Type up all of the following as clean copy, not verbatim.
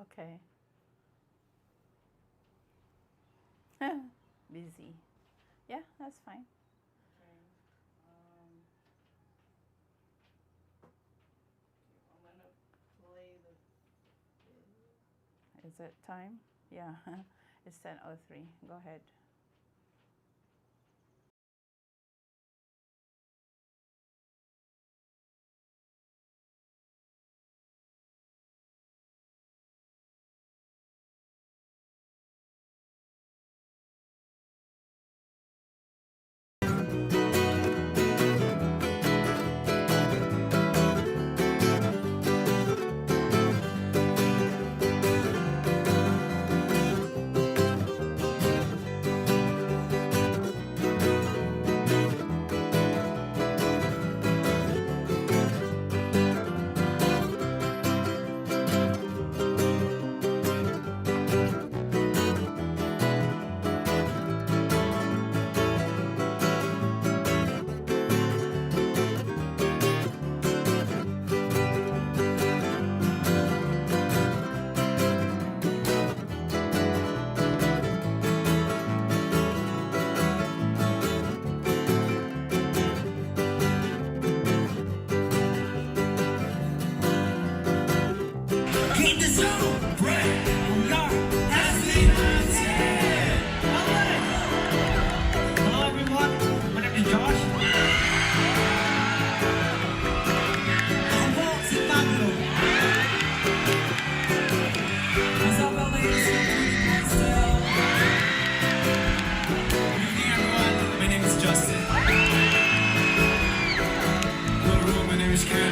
Okay. Busy. Yeah, that's fine. Okay. I'm gonna play the video. Is it time? Yeah. It's 10:03. Go ahead. Keep the zone, right? We are SB19 Hawaii. Hello everyone, my name is Josh. Ako si Pablo. What's up LA? This is Marcel. Good evening everyone, my name is Justin. Hello, my name is Ken.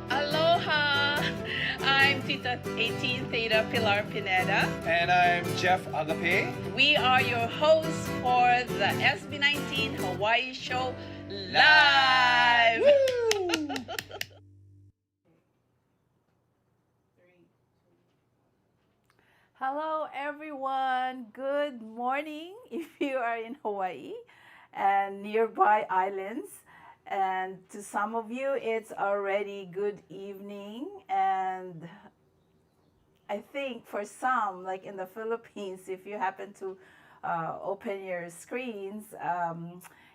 Aloha! I'm Tita 18 Theta Pilar Pineda. And I'm Jeff Agape. We are your hosts for the SB19 Hawaii Show live. Three, two. Hello, everyone. Good morning if you are in Hawaii and nearby islands. And to some of you, it's already good evening. And I think for some, like in the Philippines, if you happen to open your screens,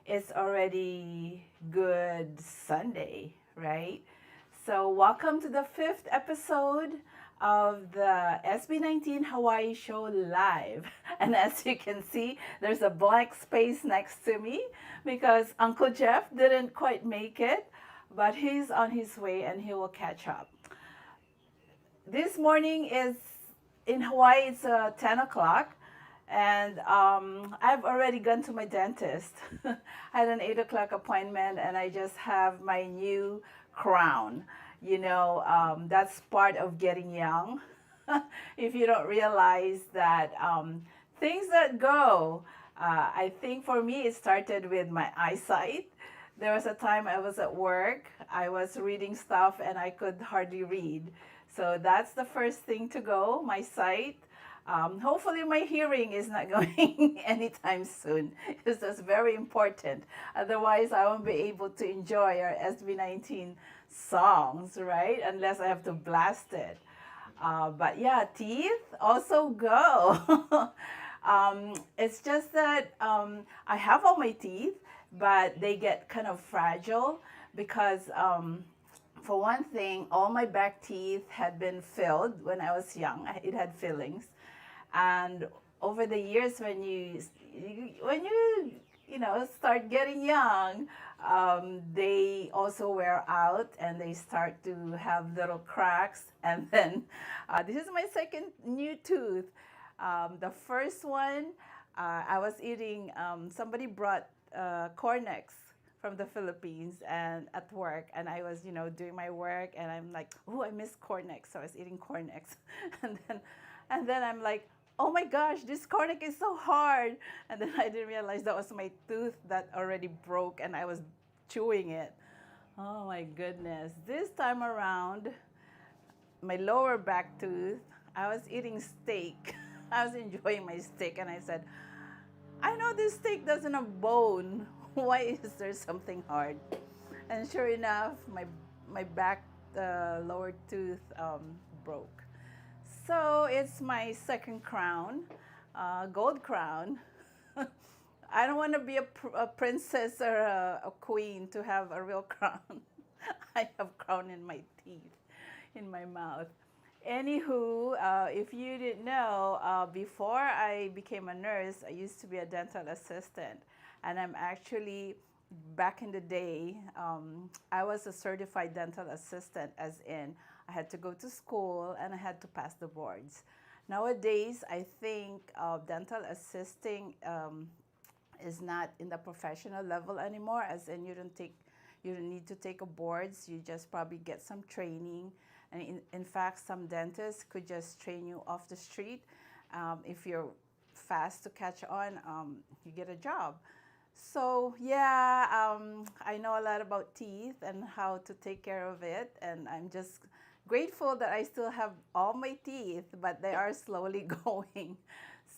it's already good Sunday, right? So, welcome to the fifth episode of the SB19 Hawaii Show live. And as you can see, there's a blank space next to me because Uncle Jeff didn't quite make it, but he's on his way and he will catch up. This morning is in Hawaii, it's 10 o'clock. And I've already gone to my dentist. I had an 8 o'clock appointment, and I just have my new crown. That's part of getting young. If you don't realize that things that go, I think for me, it started with my eyesight. There was a time I was at work, I was reading stuff, and I could hardly read. So that's the first thing to go, my sight. Hopefully my hearing is not going anytime soon. It's just very important. Otherwise, I won't be able to enjoy our SB19 songs, right? Unless I have to blast it. But yeah, teeth also go. It's just that I have all my teeth, but they get kind of fragile because for one thing, all my back teeth had been filled when I was young. It had fillings, and over the years, when you start getting young, they also wear out and they start to have little cracks. And then this is my second new tooth. The first one, I was eating. Somebody brought cornix from the Philippines and at work, and I was, doing my work, and I'm like, oh, I miss cornix, so I was eating cornix, and then I'm like, oh my gosh, this cornix is so hard, and then I didn't realize that was my tooth that already broke, and I was chewing it. Oh my goodness! This time around, my lower back tooth, I was eating steak. I was enjoying my steak, and I said, I know this steak doesn't have bone. Why is there something hard? And sure enough, my back lower tooth broke. So it's my second crown, gold crown. I don't want to be a princess or a queen to have a real crown. I have crown in my teeth, in my mouth. Anywho, if you didn't know, before I became a nurse, I used to be a dental assistant. And I'm actually, back in the day, I was a certified dental assistant, as in I had to go to school and I had to pass the boards. Nowadays, I think dental assisting is not in the professional level anymore, as in you don't need to take a boards, you just probably get some training. And in fact, some dentists could just train you off the street. If you're fast to catch on, you get a job. So yeah, I know a lot about teeth and how to take care of it, and I'm just grateful that I still have all my teeth, but they are slowly going.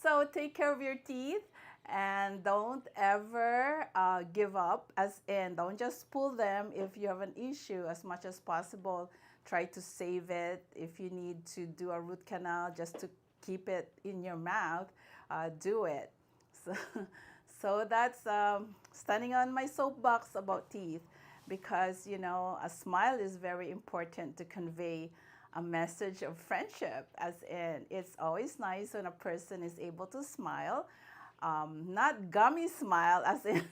So take care of your teeth, and don't ever give up, as in don't just pull them if you have an issue. As much as possible, try to save it. If you need to do a root canal just to keep it in your mouth, do it. So, so that's standing on my soapbox about teeth, because you know a smile is very important to convey a message of friendship, as in it's always nice when a person is able to smile. Not gummy smile, as in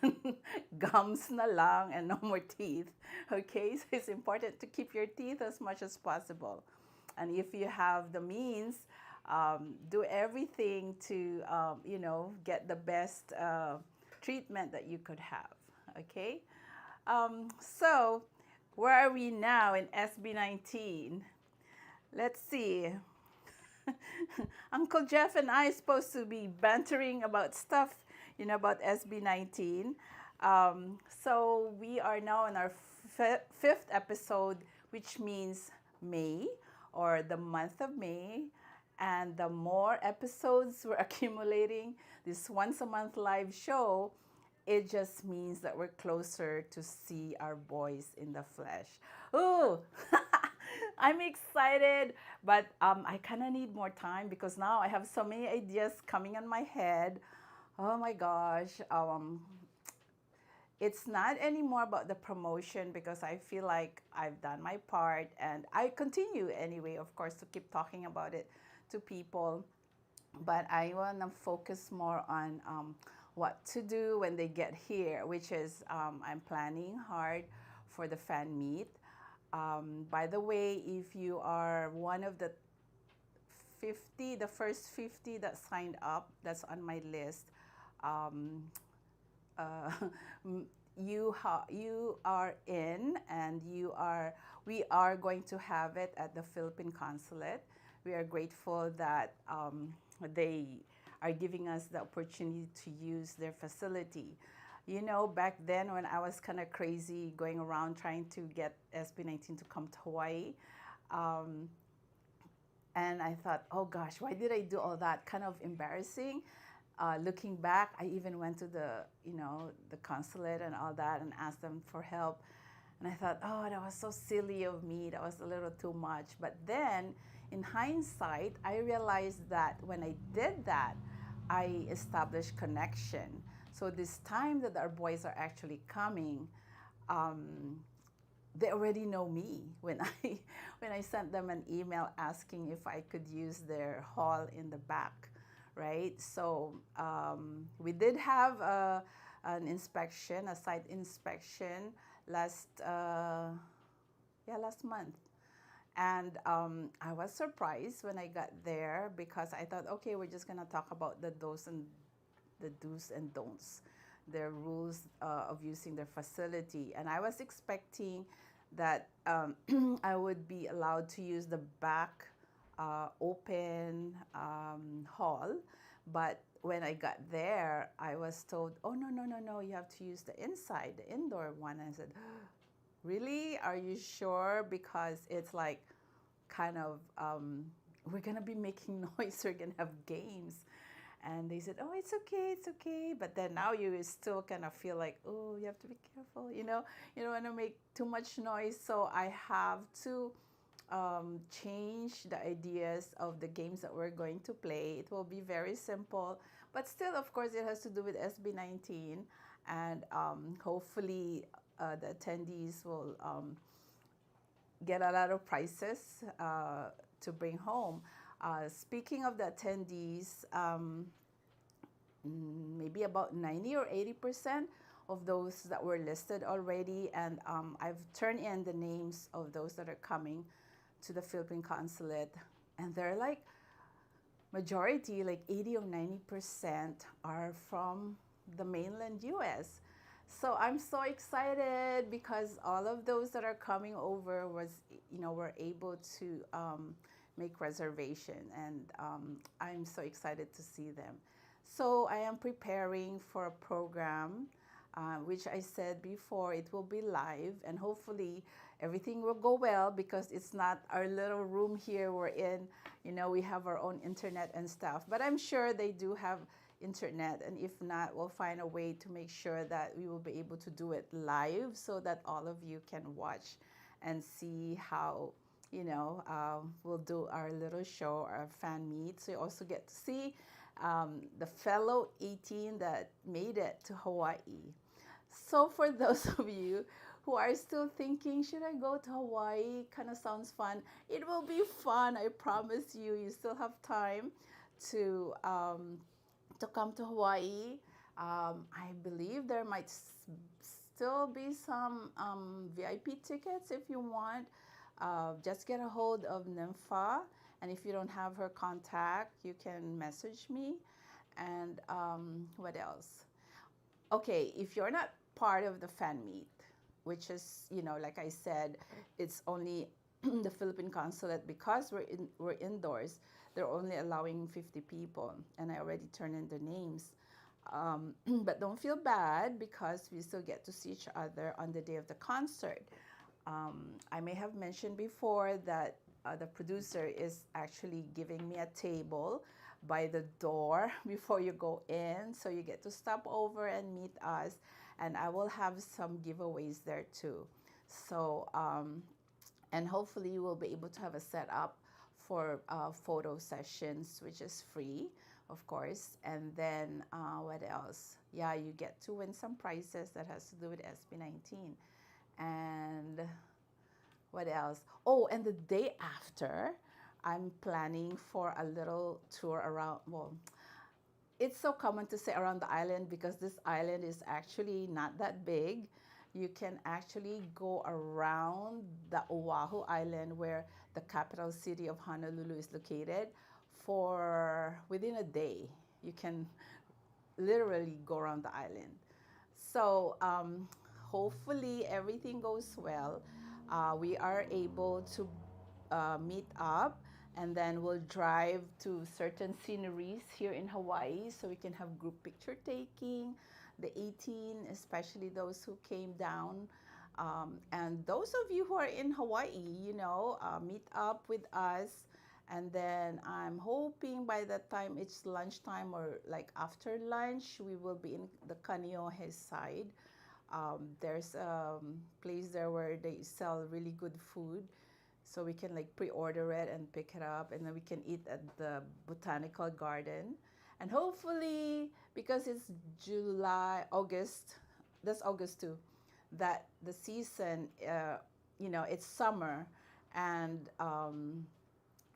gums na lang and no more teeth. Okay, so it's important to keep your teeth as much as possible. And if you have the means, do everything to, you know, get the best treatment that you could have. Okay, so where are we now in SB19? Let's see. Uncle Jeff and I are supposed to be bantering about stuff, you know, about SB19. So we are now in our fifth episode, which means May, or the month of May. And the more episodes we're accumulating, this once a month live show, it just means that we're closer to see our boys in the flesh. Ooh, I'm excited, but I kind of need more time, because now I have so many ideas coming on my head. Oh my gosh. It's not anymore about the promotion, because I feel like I've done my part, and I continue anyway, of course, to keep talking about it to people. But I want to focus more on what to do when they get here, which is I'm planning hard for the fan meet. By the way, if you are one of the 50, the first 50 that signed up, that's on my list, uh, you are in, and we are going to have it at the Philippine Consulate. We are grateful that they are giving us the opportunity to use their facility. You know, back then when I was kind of crazy going around trying to get SB19 to come to Hawaii, and I thought, oh gosh, why did I do all that? Kind of embarrassing. Looking back, I even went to the, you know, the consulate and all that and asked them for help. And I thought, oh, that was so silly of me. That was a little too much. But then, in hindsight, I realized that when I did that, I established connection. So this time that our boys are actually coming, they already know me. When I sent them an email asking if I could use their hall in the back, right? So we did have an inspection, a site inspection last month. And I was surprised when I got there, because I thought, okay, we're just gonna talk about the do's and don'ts, their rules of using their facility. And I was expecting that I would be allowed to use the back open hall. But when I got there, I was told, oh, no, you have to use the inside, the indoor one. And I said, really? Are you sure? Because it's like kind of we're gonna be making noise. We're gonna have games. And they said, oh, it's okay, it's okay. But then now you still kind of feel like, oh, you have to be careful, you don't want to make too much noise. So I have to change the ideas of the games that we're going to play. It will be very simple, but still, of course, it has to do with SB19. And hopefully the attendees will get a lot of prizes to bring home. Speaking of the attendees, maybe about 90 or 80% of those that were listed already, and I've turned in the names of those that are coming to the Philippine consulate, and they're like majority, like 80 or 90% are from the mainland US. So I'm so excited because all of those that are coming over were able to make reservation, and I'm so excited to see them. So I am preparing for a program, which I said before, it will be live, and hopefully everything will go well because it's not our little room here we're in. We have our own internet and stuff, but I'm sure they do have internet, and if not, we'll find a way to make sure that we will be able to do it live so that all of you can watch and see how we'll do our little show, our fan meet. So you also get to see the fellow 18 that made it to Hawaii. So for those of you who are still thinking, should I go to Hawaii? Kind of sounds fun. It will be fun, I promise you. You still have time to come to Hawaii. I believe there might still be some VIP tickets if you want. Just get a hold of Nympha, and if you don't have her contact, you can message me. And what else? Okay, if you're not part of the fan meet, which is, like I said, it's only the Philippine consulate, because we're indoors. They're only allowing 50 people, and I already turned in the names. But don't feel bad because we still get to see each other on the day of the concert. I may have mentioned before that the producer is actually giving me a table by the door before you go in, so you get to stop over and meet us, and I will have some giveaways there too. So and hopefully you will be able to have a setup for photo sessions, which is free, of course. And then what else? Yeah, you get to win some prizes that has to do with SB19. And what else? Oh, and the day after, I'm planning for a little tour around, well, it's so common to say around the island because this island is actually not that big. You can actually go around the Oahu Island, where the capital city of Honolulu is located, for within a day. You can literally go around the island. So hopefully everything goes well. We are able to meet up, and then we'll drive to certain sceneries here in Hawaii so we can have group picture taking, the 18, especially those who came down. And those of you who are in Hawaii, meet up with us. And then I'm hoping by that time it's lunchtime or like after lunch, we will be in the Kaneohe side. There's a place there where they sell really good food. So we can like pre-order it and pick it up, and then we can eat at the botanical garden. And hopefully, because it's August, that's August too, that the season, it's summer, and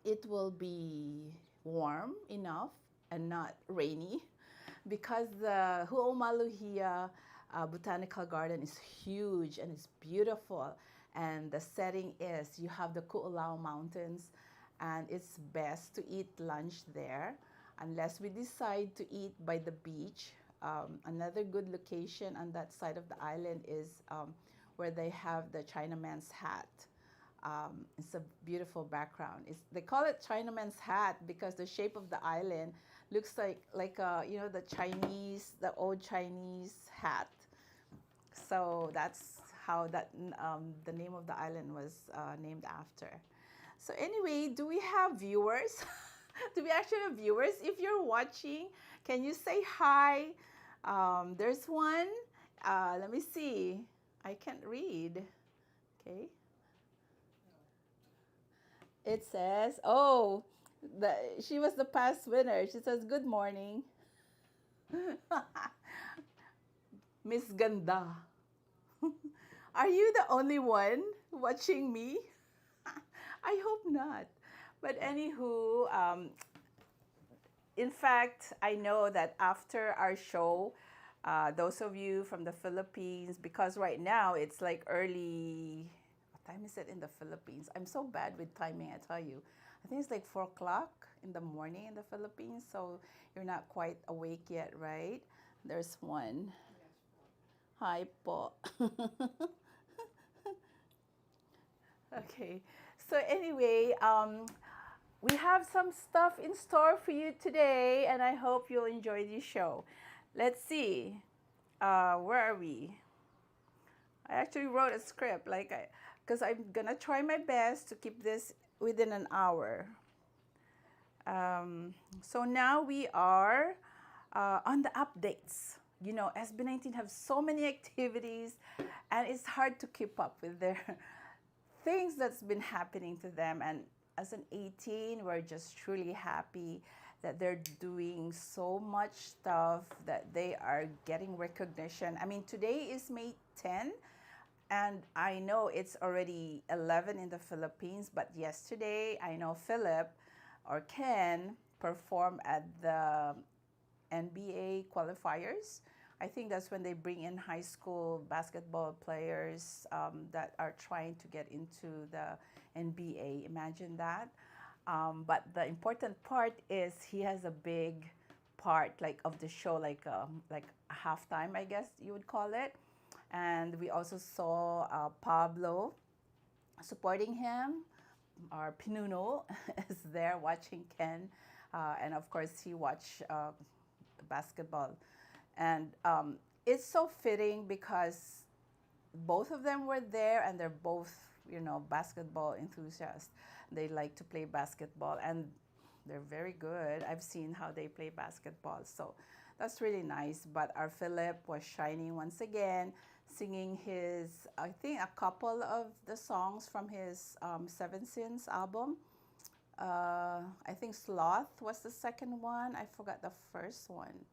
it will be warm enough and not rainy, because the Hu'omaluhia Botanical Garden is huge and it's beautiful. And the setting is, you have the Ku'ulau Mountains, and it's best to eat lunch there, unless we decide to eat by the beach. Another good location on that side of the island is where they have the Chinaman's hat. It's a beautiful background. They call it Chinaman's hat because the shape of the island looks like the old Chinese hat. So that's how the name of the island was named after. So anyway, do we have viewers? Do we actually have viewers? If you're watching, can you say hi? There's one. Let me see. I can't read. Okay. It says, oh, she was the past winner. She says, good morning. Miss Ganda. Are you the only one watching me? I hope not. But anywho, in fact, I know that after our show, those of you from the Philippines, because right now it's like early, what time is it in the Philippines? I'm so bad with timing, I tell you. I think it's like 4 o'clock in the morning in the Philippines, so you're not quite awake yet, right? There's one. Hi po. Okay, so anyway, we have some stuff in store for you today, and I hope you'll enjoy this show. Let's see, where are we? I actually wrote a script, because I'm gonna try my best to keep this within an hour. So now we are on the updates. You know, SB19 have so many activities, and it's hard to keep up with their things that's been happening to them. And as an 18, we're just truly happy that they're doing so much stuff, that they are getting recognition. I mean, today is May 10, and I know it's already 11 in the Philippines, but yesterday, I know Philip or Ken performed at the NBA qualifiers. I think that's when they bring in high school basketball players that are trying to get into the NBA. Imagine that. But the important part is he has a big part of the show, like a halftime, I guess you would call it. And we also saw Pablo supporting him. Our Pinuno is there watching Ken. And of course, he watched basketball. And it's so fitting because both of them were there, and they're both, basketball enthusiasts. They like to play basketball, and they're very good. I've seen how they play basketball, so that's really nice. But our Philip was shining once again, singing I think a couple of the songs from his Seven Sins album. I think Sloth was the second one. I forgot the first one.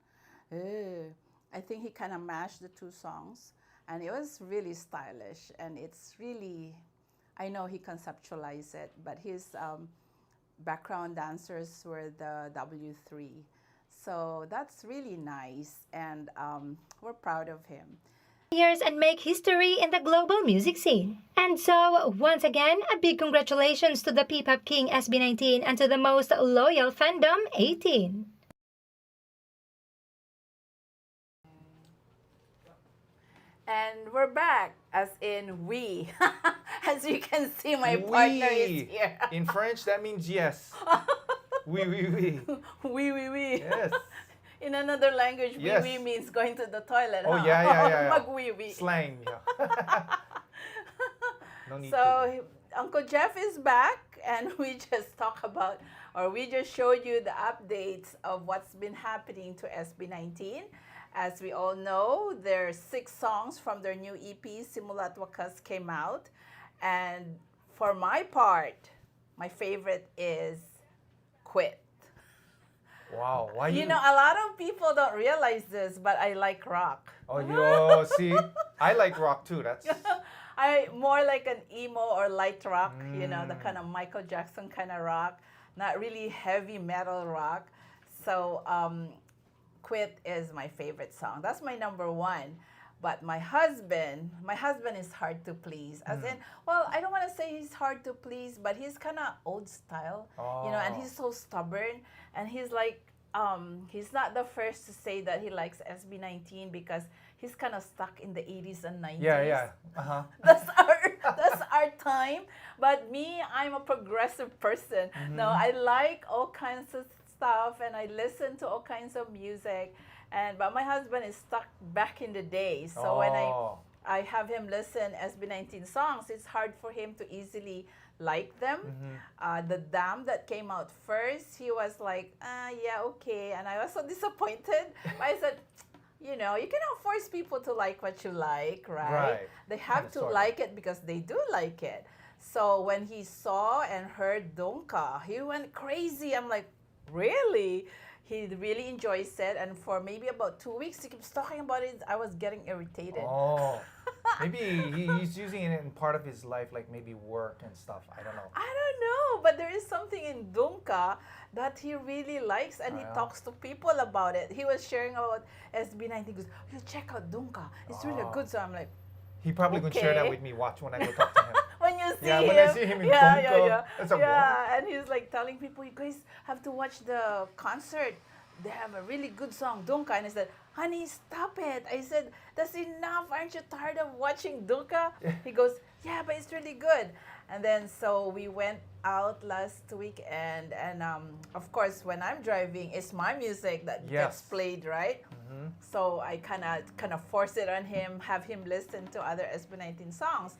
I think he kind of mashed the two songs, and it was really stylish, and it's really, I know he conceptualized it, but his background dancers were the W3. So that's really nice, and we're proud of him. Years and make history in the global music scene. And so, once again, a big congratulations to the P-Pop King SB19 and to the most loyal fandom, 18. And we're back, as in we. As you can see, my partner is here. In French, that means yes. Oui, oui, oui. Oui, oui, oui. Yes. In another language, Yes. oui, oui means going to the toilet. Oh, huh? yeah. Mag oui, oui. Slang, yeah. No need to. So Uncle Jeff is back, and we just showed you the updates of what's been happening to SB19. As we all know, there's 6 songs from their new EP, Simulat Wakas, came out. And for my part, my favorite is Quit. Wow, why You know, a lot of people don't realize this, but I like rock. Oh, see, I like rock too. That's I more like an emo or light rock, the kind of Michael Jackson kind of rock, not really heavy metal rock. So Quit is my favorite song. That's my number 1. But my husband is hard to please. As in, well, I don't want to say he's hard to please, but he's kind of old style, and he's so stubborn. And he's like, he's not the first to say that he likes SB19 because he's kind of stuck in the 80s and 90s. yeah. Uh-huh. That's our time. But me, I'm a progressive person. No, I like all kinds of stuff, and I listen to all kinds of music. But my husband is stuck back in the day. So when I have him listen SB19 songs, it's hard for him to easily like them. The Dam that came out first, he was like, yeah, okay. And I was so disappointed. But I said, you know, you cannot force people to like what you like, right? They have to Sort of. like it because they do like it. So when he saw and heard Donka, he went crazy. I'm like, really? He really enjoys it. And for maybe about 2 weeks, he keeps talking about it. I was getting irritated. Oh, maybe he's using it in part of his life, like maybe work and stuff. I don't know. I don't know, but there is something in Dunka that he really likes, and he Yeah. talks to people about it. He was sharing about SB19. He goes, you check out Dunka. It's really Oh. good. So I'm like, He probably could share that Okay. with me. Watch when I go talk to him. when you see Yeah, him. when I see him in yeah, Dunka, yeah. that's a Yeah, and he's like telling people, you guys have to watch the concert. They have a really good song, Dunka. And I said, honey, stop it. I said, that's enough. Aren't you tired of watching Dunka? He goes, yeah, but it's really good. And then so we went out last week, and of course when I'm driving, it's my music that gets Yes. played, right? So I kind of force it on him, have him listen to other SB19 songs,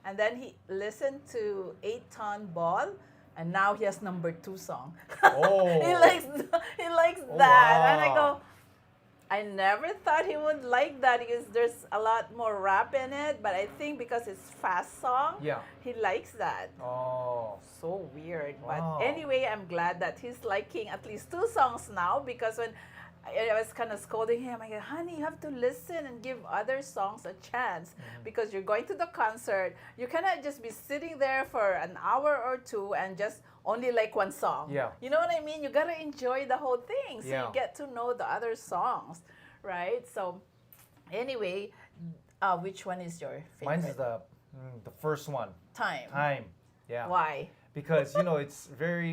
and then he listened to 8-Ton Ball, and now he has number 2 song. Oh. he likes Oh, that, and I wow. go, I never thought he would like that because there's a lot more rap in it, but I think because it's fast song, Yeah. he likes that. Oh. So weird. Wow. But anyway, I'm glad that he's liking at least 2 songs now, because when I was kind of scolding him, I go, honey, you have to listen and give other songs a chance, because you're going to the concert. You cannot just be sitting there for an hour or 2 and just only like one song. Yeah. You know what I mean? You got to enjoy the whole thing so Yeah. you get to know the other songs, right? So anyway, which one is your favorite? Mine's the first one. Time. Time. Yeah. Why? Because it's very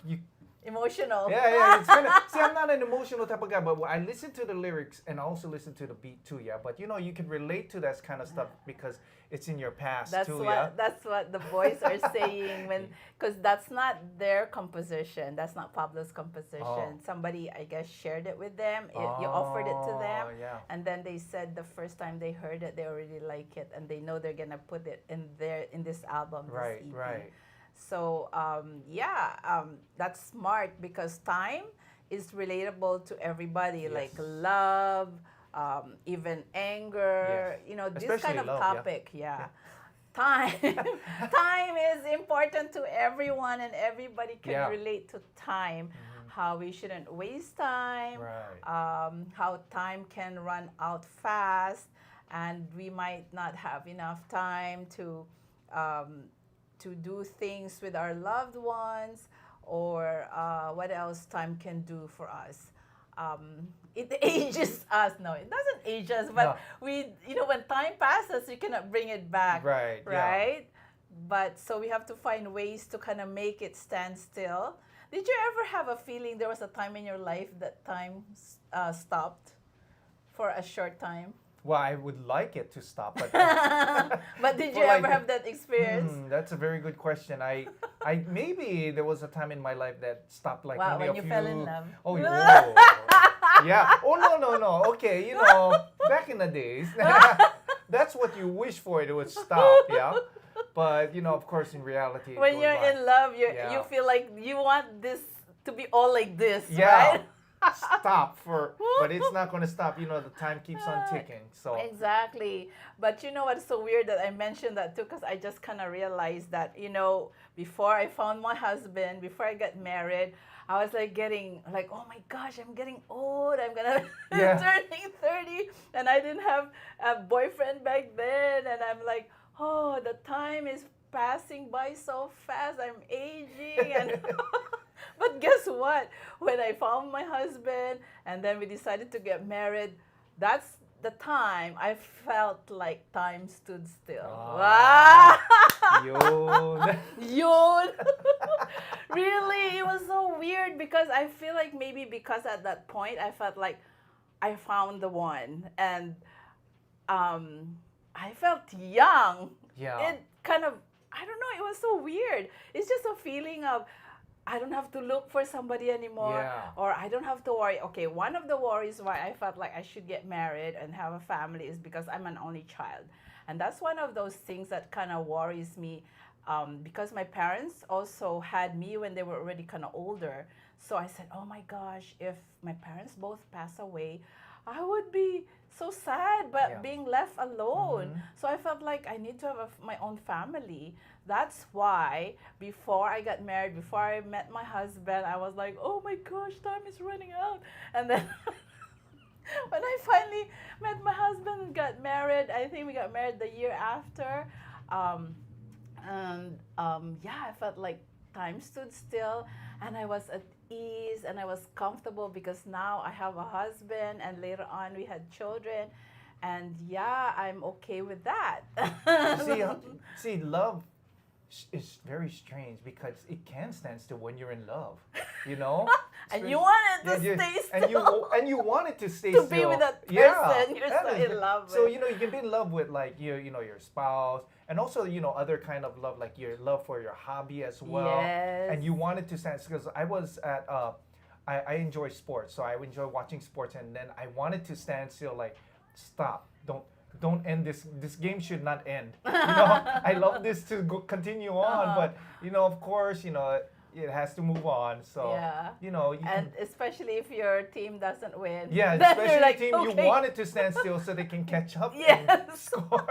you. Emotional. Yeah, it's kind of. See, I'm not an emotional type of guy, but I listen to the lyrics and also listen to the beat too. Yeah, but you can relate to that kind of stuff because it's in your past That's too. that's what the boys are saying, because that's not their composition. That's not Pablo's composition. Oh. Somebody, I guess, shared it with them. You offered it to them, Yeah. and then they said the first time they heard it, they already like it, and they know they're gonna put it in this album. Right. This EP. Right. So that's smart, because time is relatable to everybody, Yes. like love, even anger. Yes. This Especially kind of love, yeah. topic. Yeah. Time, time is important to everyone, and everybody can Yeah. relate to time. How we shouldn't waste time. Right. How time can run out fast, and we might not have enough time to do things with our loved ones, or what else time can do for us. It ages us. No, it doesn't age us, but we, when time passes, you cannot bring it back. Right. Yeah. Right? But so we have to find ways to kind of make it stand still. Did you ever have a feeling there was a time in your life that time stopped for a short time? Well, I would like it to stop, but But did you Well, ever have that experience? that's a very good question. I maybe there was a time in my life that stopped, like Wow, maybe when a you few. fell in love. Oh, yeah. Oh no. Okay, back in the days, that's what you wish for. It would stop. Yeah. But of course, in reality, it When goes you're by. in love, you Yeah. feel like you want this to be all like this, Yeah. right? Stop but it's not going to stop. The time keeps on ticking. So Exactly. But you know what's so weird that I mentioned that too, because I just kind of realized that, before I found my husband, before I got married, I was like getting like, oh my gosh, I'm getting old. I'm going to Yeah. turning 30. And I didn't have a boyfriend back then. And I'm like, oh, the time is passing by so fast. I'm aging. And but guess what? When I found my husband and then we decided to get married, that's the time I felt like time stood still. Wow. Yun. Yun. Really, it was so weird, because I feel like maybe because at that point I felt like I found the one, and I felt young. Yeah. It kind of, I don't know, it was so weird. It's just a feeling of I don't have to look for somebody anymore, Yeah. or I don't have to worry. Okay, one of the worries why I felt like I should get married and have a family is because I'm an only child. And that's one of those things that kind of worries me, because my parents also had me when they were already kind of older. So I said, oh my gosh, if my parents both pass away, I would be so sad, but Yeah. being left alone. Mhm. So I felt like I need to have my own family. That's why before I got married, before I met my husband, I was like, oh my gosh, time is running out. And then when I finally met my husband and got married, I think we got married the year after. Um, yeah, I felt like time stood still and I was at ease and I was comfortable because now I have a husband and later on we had children. And yeah, I'm okay with that. See, see, love is very strange because it can stand still when you're in love, you know. And you wanted to Yeah, stay and still. and you want it to stay To still. be with that Yeah, person you're so that is in love So with. you know you can be in love with like you know your spouse, and also you know other kind of love like your love for your hobby as well. Yes. And you want it to stand because I was at I enjoy sports, so I enjoy watching sports, and then I wanted to stand still like stop, don't end this game should not end. You know, I love this to continue on, Uh-huh. but you know of course you know it has to move on. So Yeah. you know you And can, especially if your team doesn't win. yeah, then especially you're like, team you okay. want it to stand still so they can catch up and Yes. score.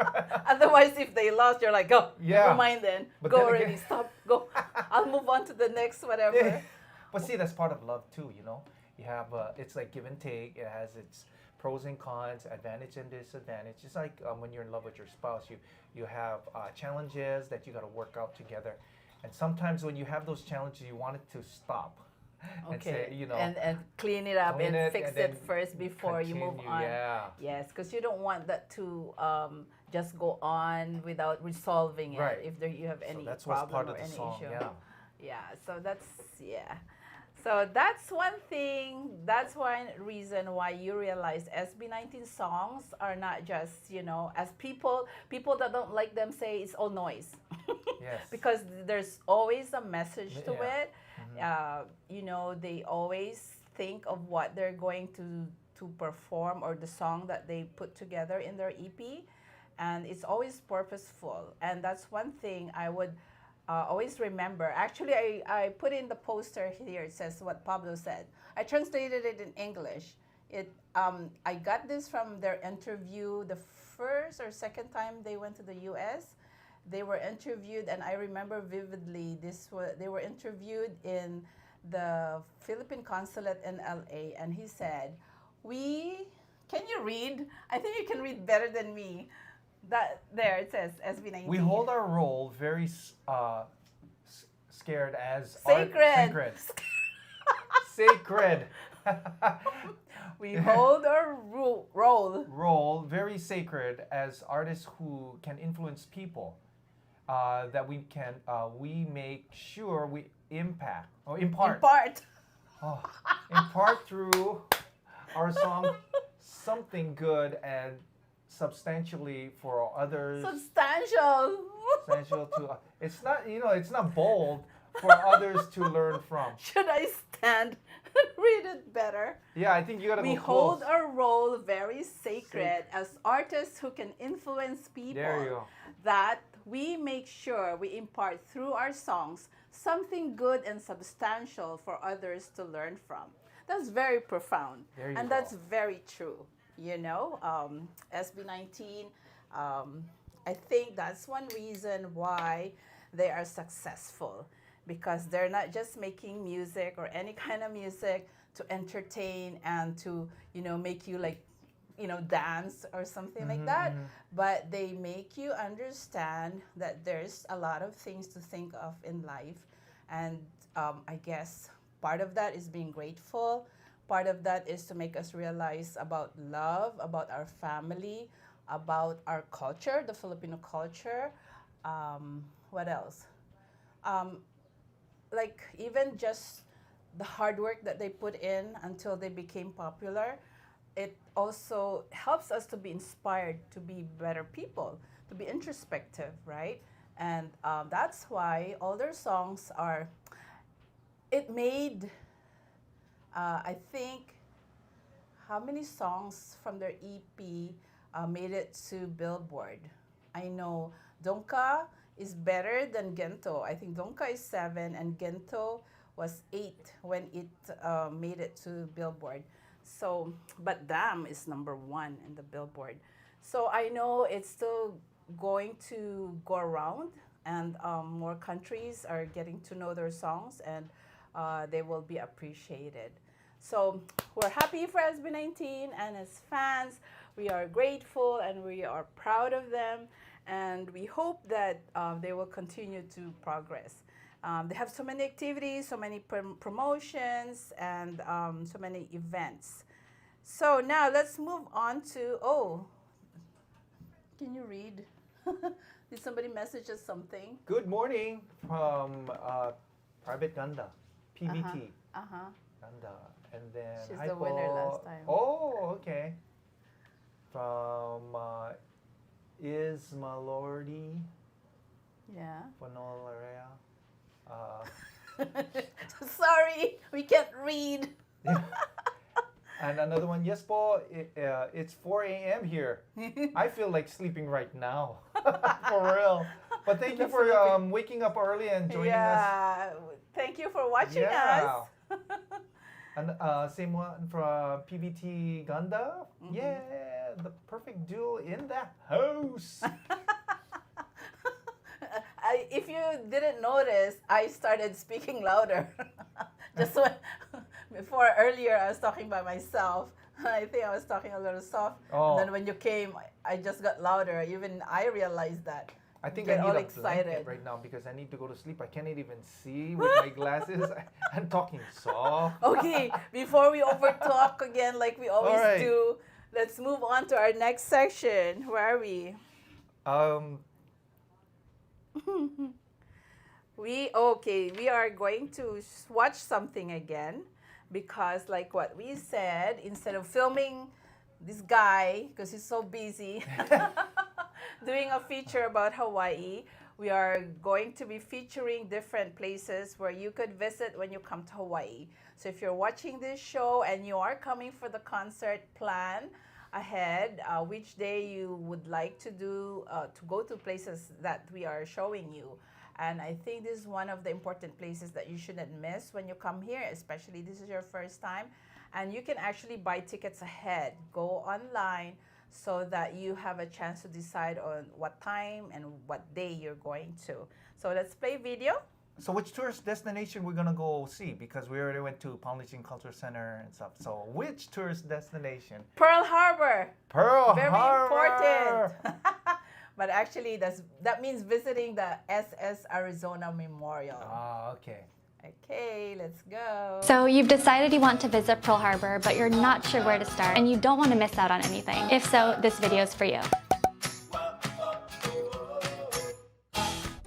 Otherwise, if they lost, you're like, go. Yeah. Never mind then. But Go then already. again- Stop. Go. I'll move on to the next whatever. Yeah. But see, that's part of love too. You know, you have it's like give and take. It has its pros and cons, advantage and disadvantage. Just like when you're in love with your spouse, you have challenges that you got to work out together. And sometimes when you have those challenges, you want it to stop. And Okay. say, you know, and clean it up clean and it fix and it then first before you move continue, on. yeah. Yes, because you don't want that to just go on without resolving it. Right. If there you have So any that's what's problem part or of the any song. issue. Yeah. Yeah, so that's, yeah. So that's one thing, that's one reason why you realize SB19 songs are not just, you know, as people that don't like them say it's all noise. Yes. Because there's always a message to Yeah. it. You know, they always think of what they're going to perform or the song that they put together in their EP. And it's always purposeful. And that's one thing I would always remember. Actually, I put in the poster here. It says what Pablo said. I translated it in English. I got this from their interview the first or second time they went to the U.S. They were interviewed, and I remember vividly. They were interviewed in the Philippine consulate in L.A. And he said, Can you read? I think you can read better than me. That there it says SB19. We hold our role very scared as Sacred. sacred. We hold our role. Role very sacred as artists who can influence people. That we make sure we impart impart through our song something good and substantially for others. Substantial. Substantial to it's not it's not bold for others to learn from. Should I stand and read it better? Yeah, I think you gotta We go hold close. our role very sacred as artists who can influence people. There you go. That we make sure we impart through our songs something good and substantial for others to learn from. That's very profound. There you And go. that's very true. You know, SB19, I think that's one reason why they are successful, because they're not just making music or any kind of music to entertain and to, make you like, dance or something like that, but they make you understand that there's a lot of things to think of in life. And I guess part of that is being grateful. Part of that is to make us realize about love, about our family, about our culture, the Filipino culture. What else? Like even just the hard work that they put in until they became popular. It also helps us to be inspired to be better people, to be introspective, right? And that's why all their songs are, it made, I think, how many songs from their EP made it to Billboard? I know Donka is better than Gento. I think Donka is 7 and Gento was 8 when it made it to Billboard. So, but Damn is number 1 in the Billboard. So I know it's still going to go around, and more countries are getting to know their songs, and they will be appreciated. So we're happy for SB19, and as fans, we are grateful and we are proud of them, and we hope that they will continue to progress. They have so many activities, so many promotions, and so many events. So now let's move on to, can you read? Did somebody message us something? Good morning from Private Ganda, PBT. Ganda. And then She's hi the winner po. last time. Oh, okay. From Ismalordi Yeah. Fonolarea. Sorry, we can't read. And another one, yes po, it's 4 a.m. here. I feel like sleeping right now. For real. But thank you for waking up early and joining us. Yeah, thank you for watching us. And same one from PBT Ganda. Yeah, the perfect duo in the house. If you didn't notice, I started speaking louder. Just when, before earlier, I was talking by myself. I think I was talking a little soft. Oh. And then when you came, I just got louder. Even I realized that. I think Get I need all a excited. blanket right now because I need to go to sleep. I can't even see with my glasses. I'm talking soft. Okay, before we overtalk again like we always All right. do, let's move on to our next section. Where are we? We are going to watch something again because like what we said, instead of filming this guy because he's so busy doing a feature about Hawaii, we are going to be featuring different places where you could visit when you come to Hawaii. So if you're watching this show and you are coming for the concert, plan ahead which day you would like to do to go to places that we are showing you. And I think this is one of the important places that you shouldn't miss when you come here, especially this is your first time. And you can actually buy tickets ahead. Go online so that you have a chance to decide on what time and what day you're going to. So let's play video. So which tourist destination we're gonna go see? Because we already went to Polynesian Culture Center and stuff. So which tourist destination? Pearl Harbor. Pearl Very Harbor. important. But actually, that means visiting the SS Arizona Memorial. Ah, okay. Okay, let's go. So you've decided you want to visit Pearl Harbor, but you're not sure where to start, and you don't want to miss out on anything. If so, this video is for you.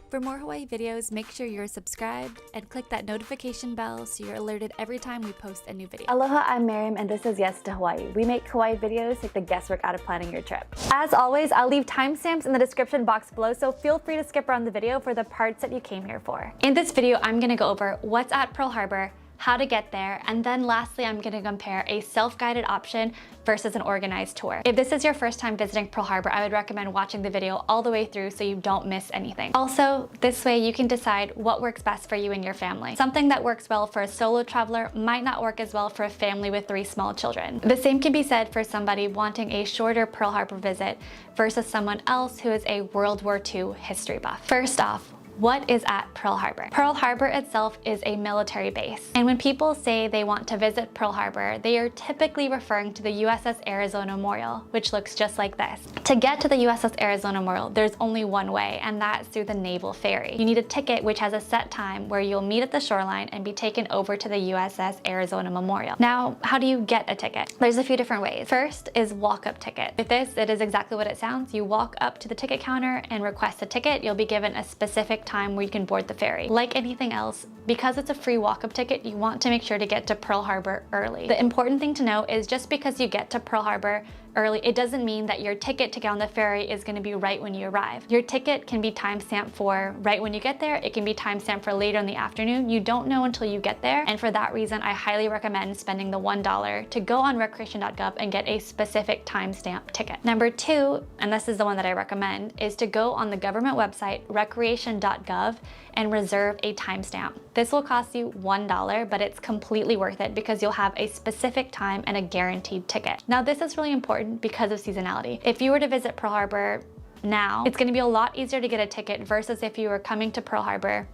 For more Hawaii videos, make sure you're subscribed and click that notification bell so you're alerted every time we post a new video. Aloha, I'm Miriam and this is Yes to Hawaii. We make Hawaii videos, take the guesswork out of planning your trip. As always, I'll leave timestamps in the description box below, so feel free to skip around the video for the parts that you came here for. In this video, I'm going to go over what's at Pearl Harbor, how to get there, and then lastly, I'm going to compare a self-guided option versus an organized tour. If this is your first time visiting Pearl Harbor, I would recommend watching the video all the way through so you don't miss anything. Also, this way you can decide what works best for you and your family. Something that works well for a solo traveler might not work as well for a family with 3 small children. The same can be said for somebody wanting a shorter Pearl Harbor visit versus someone else who is a World War II history buff. First off, what is at Pearl Harbor? Pearl Harbor itself is a military base. And when people say they want to visit Pearl Harbor, they are typically referring to the USS Arizona Memorial, which looks just like this. To get to the USS Arizona Memorial, there's only one way, and that's through the naval ferry. You need a ticket which has a set time where you'll meet at the shoreline and be taken over to the USS Arizona Memorial. Now, how do you get a ticket? There's a few different ways. First is walk-up ticket. With this, it is exactly what it sounds. You walk up to the ticket counter and request a ticket. You'll be given a specific time where you can board the ferry. Like anything else, because it's a free walk-up ticket, you want to make sure to get to Pearl Harbor early. The important thing to know is just because you get to Pearl Harbor early, it doesn't mean that your ticket to get on the ferry is going to be right when you arrive. Your ticket can be timestamped for right when you get there. It can be timestamped for later in the afternoon. You don't know until you get there. And for that reason, I highly recommend spending the $1 to go on recreation.gov and get a specific timestamp ticket. Number 2, and this is the one that I recommend, is to go on the government website, recreation.gov, and reserve a timestamp. This will cost you $1, but it's completely worth it because you'll have a specific time and a guaranteed ticket. Now, this is really important because of seasonality. If you were to visit Pearl Harbor now, it's going to be a lot easier to get a ticket versus if you were coming to Pearl Harbor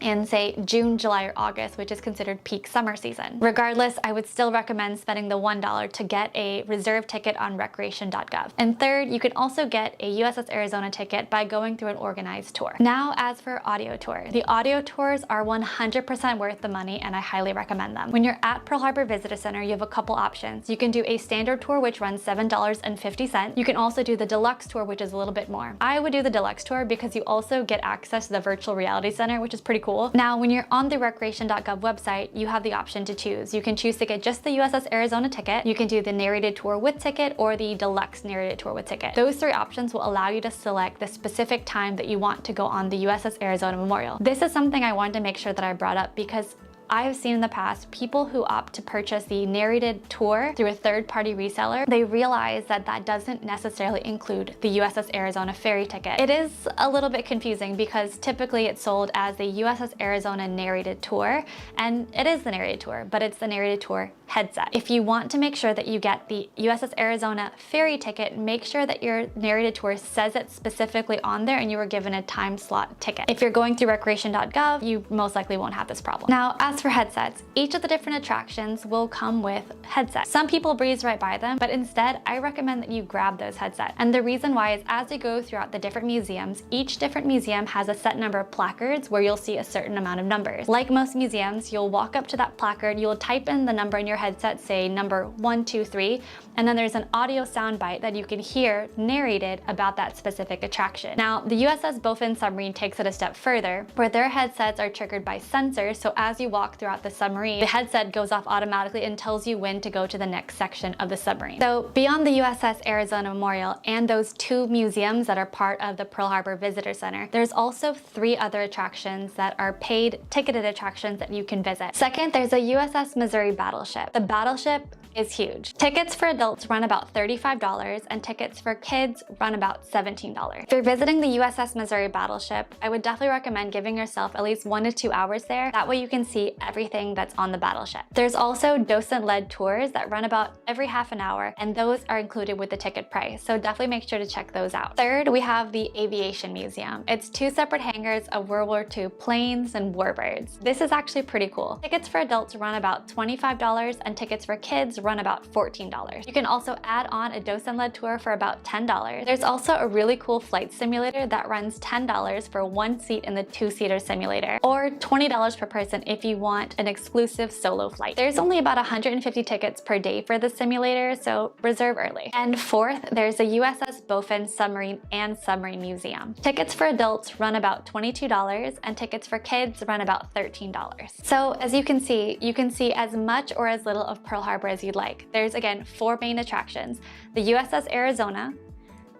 in, say, June, July, or August, which is considered peak summer season. Regardless, I would still recommend spending the $1 to get a reserve ticket on recreation.gov. And third, you can also get a USS Arizona ticket by going through an organized tour. Now, as for audio tours, the audio tours are 100% worth the money, and I highly recommend them. When you're at Pearl Harbor Visitor Center, you have a couple options. You can do a standard tour, which runs $7.50. You can also do the deluxe tour, which is a little bit more. I would do the deluxe tour because you also get access to the virtual reality center, which is pretty cool. Now, when you're on the recreation.gov website, you have the option to choose. You can choose to get just the USS Arizona ticket. You can do the narrated tour with ticket or the deluxe narrated tour with ticket. Those 3 options will allow you to select the specific time that you want to go on the USS Arizona Memorial. This is something I wanted to make sure that I brought up because I have seen in the past people who opt to purchase the narrated tour through a third-party reseller. They realize that that doesn't necessarily include the USS Arizona ferry ticket. It is a little bit confusing because typically it's sold as the USS Arizona narrated tour, and it is the narrated tour, but it's the narrated tour headset. If you want to make sure that you get the USS Arizona ferry ticket, make sure that your narrated tour says it specifically on there and you were given a time slot ticket. If you're going through recreation.gov, you most likely won't have this problem. Now, as for headsets, each of the different attractions will come with headsets. Some people breeze right by them, but instead, I recommend that you grab those headsets. And the reason why is as you go throughout the different museums, each different museum has a set number of placards where you'll see a certain amount of numbers. Like most museums, you'll walk up to that placard, you'll type in the number in your headset, say number 123, and then there's an audio soundbite that you can hear narrated about that specific attraction. Now, the USS Bowfin submarine takes it a step further, where their headsets are triggered by sensors, so as you walk throughout the submarine, the headset goes off automatically and tells you when to go to the next section of the submarine. So beyond the USS Arizona Memorial and those 2 museums that are part of the Pearl Harbor Visitor Center, there's also 3 other attractions that are paid ticketed attractions that you can visit. Second, there's a USS Missouri battleship. The battleship is huge. Tickets for adults run about $35 and tickets for kids run about $17. If you're visiting the USS Missouri battleship, I would definitely recommend giving yourself at least 1 to 2 hours there. That way you can see everything that's on the battleship. There's also docent-led tours that run about every half an hour, and those are included with the ticket price, so definitely make sure to check those out. Third, we have the Aviation Museum. It's 2 separate hangars of World War II planes and warbirds. This is actually pretty cool. Tickets for adults run about $25 and tickets for kids run about $14. You can also add on a docent-led tour for about $10. There's also a really cool flight simulator that runs $10 for 1 seat in the 2-seater simulator, or $20 per person if you want an exclusive solo flight. There's only about 150 tickets per day for the simulator, so reserve early. And fourth, there's the USS Bowfin Submarine and Submarine Museum. Tickets for adults run about $22 and tickets for kids run about $13. So as you can see as much or as little of Pearl Harbor as you'd like. There's again 4 main attractions: the USS Arizona,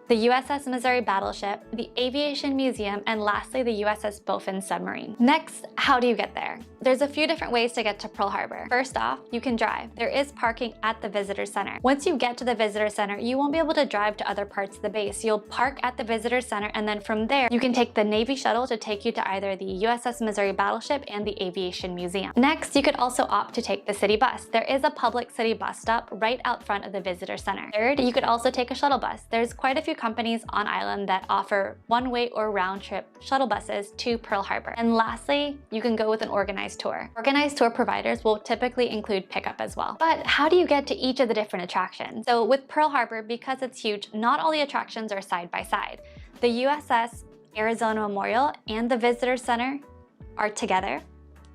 the USS Missouri battleship, the Aviation Museum, and lastly, the USS Bowfin submarine. Next, how do you get there? There's a few different ways to get to Pearl Harbor. First off, you can drive. There is parking at the Visitor Center. Once you get to the Visitor Center, you won't be able to drive to other parts of the base. You'll park at the Visitor Center, and then from there, you can take the Navy shuttle to take you to either the USS Missouri battleship and the Aviation Museum. Next, you could also opt to take the city bus. There is a public city bus stop right out front of the Visitor Center. Third, you could also take a shuttle bus. There's quite a few companies on island that offer one-way or round-trip shuttle buses to Pearl Harbor. And lastly, you can go with an organized tour. Organized tour providers will typically include pickup as well. But how do you get to each of the different attractions? So with Pearl Harbor, because it's huge, not all the attractions are side by side. The USS Arizona Memorial and the Visitor Center are together,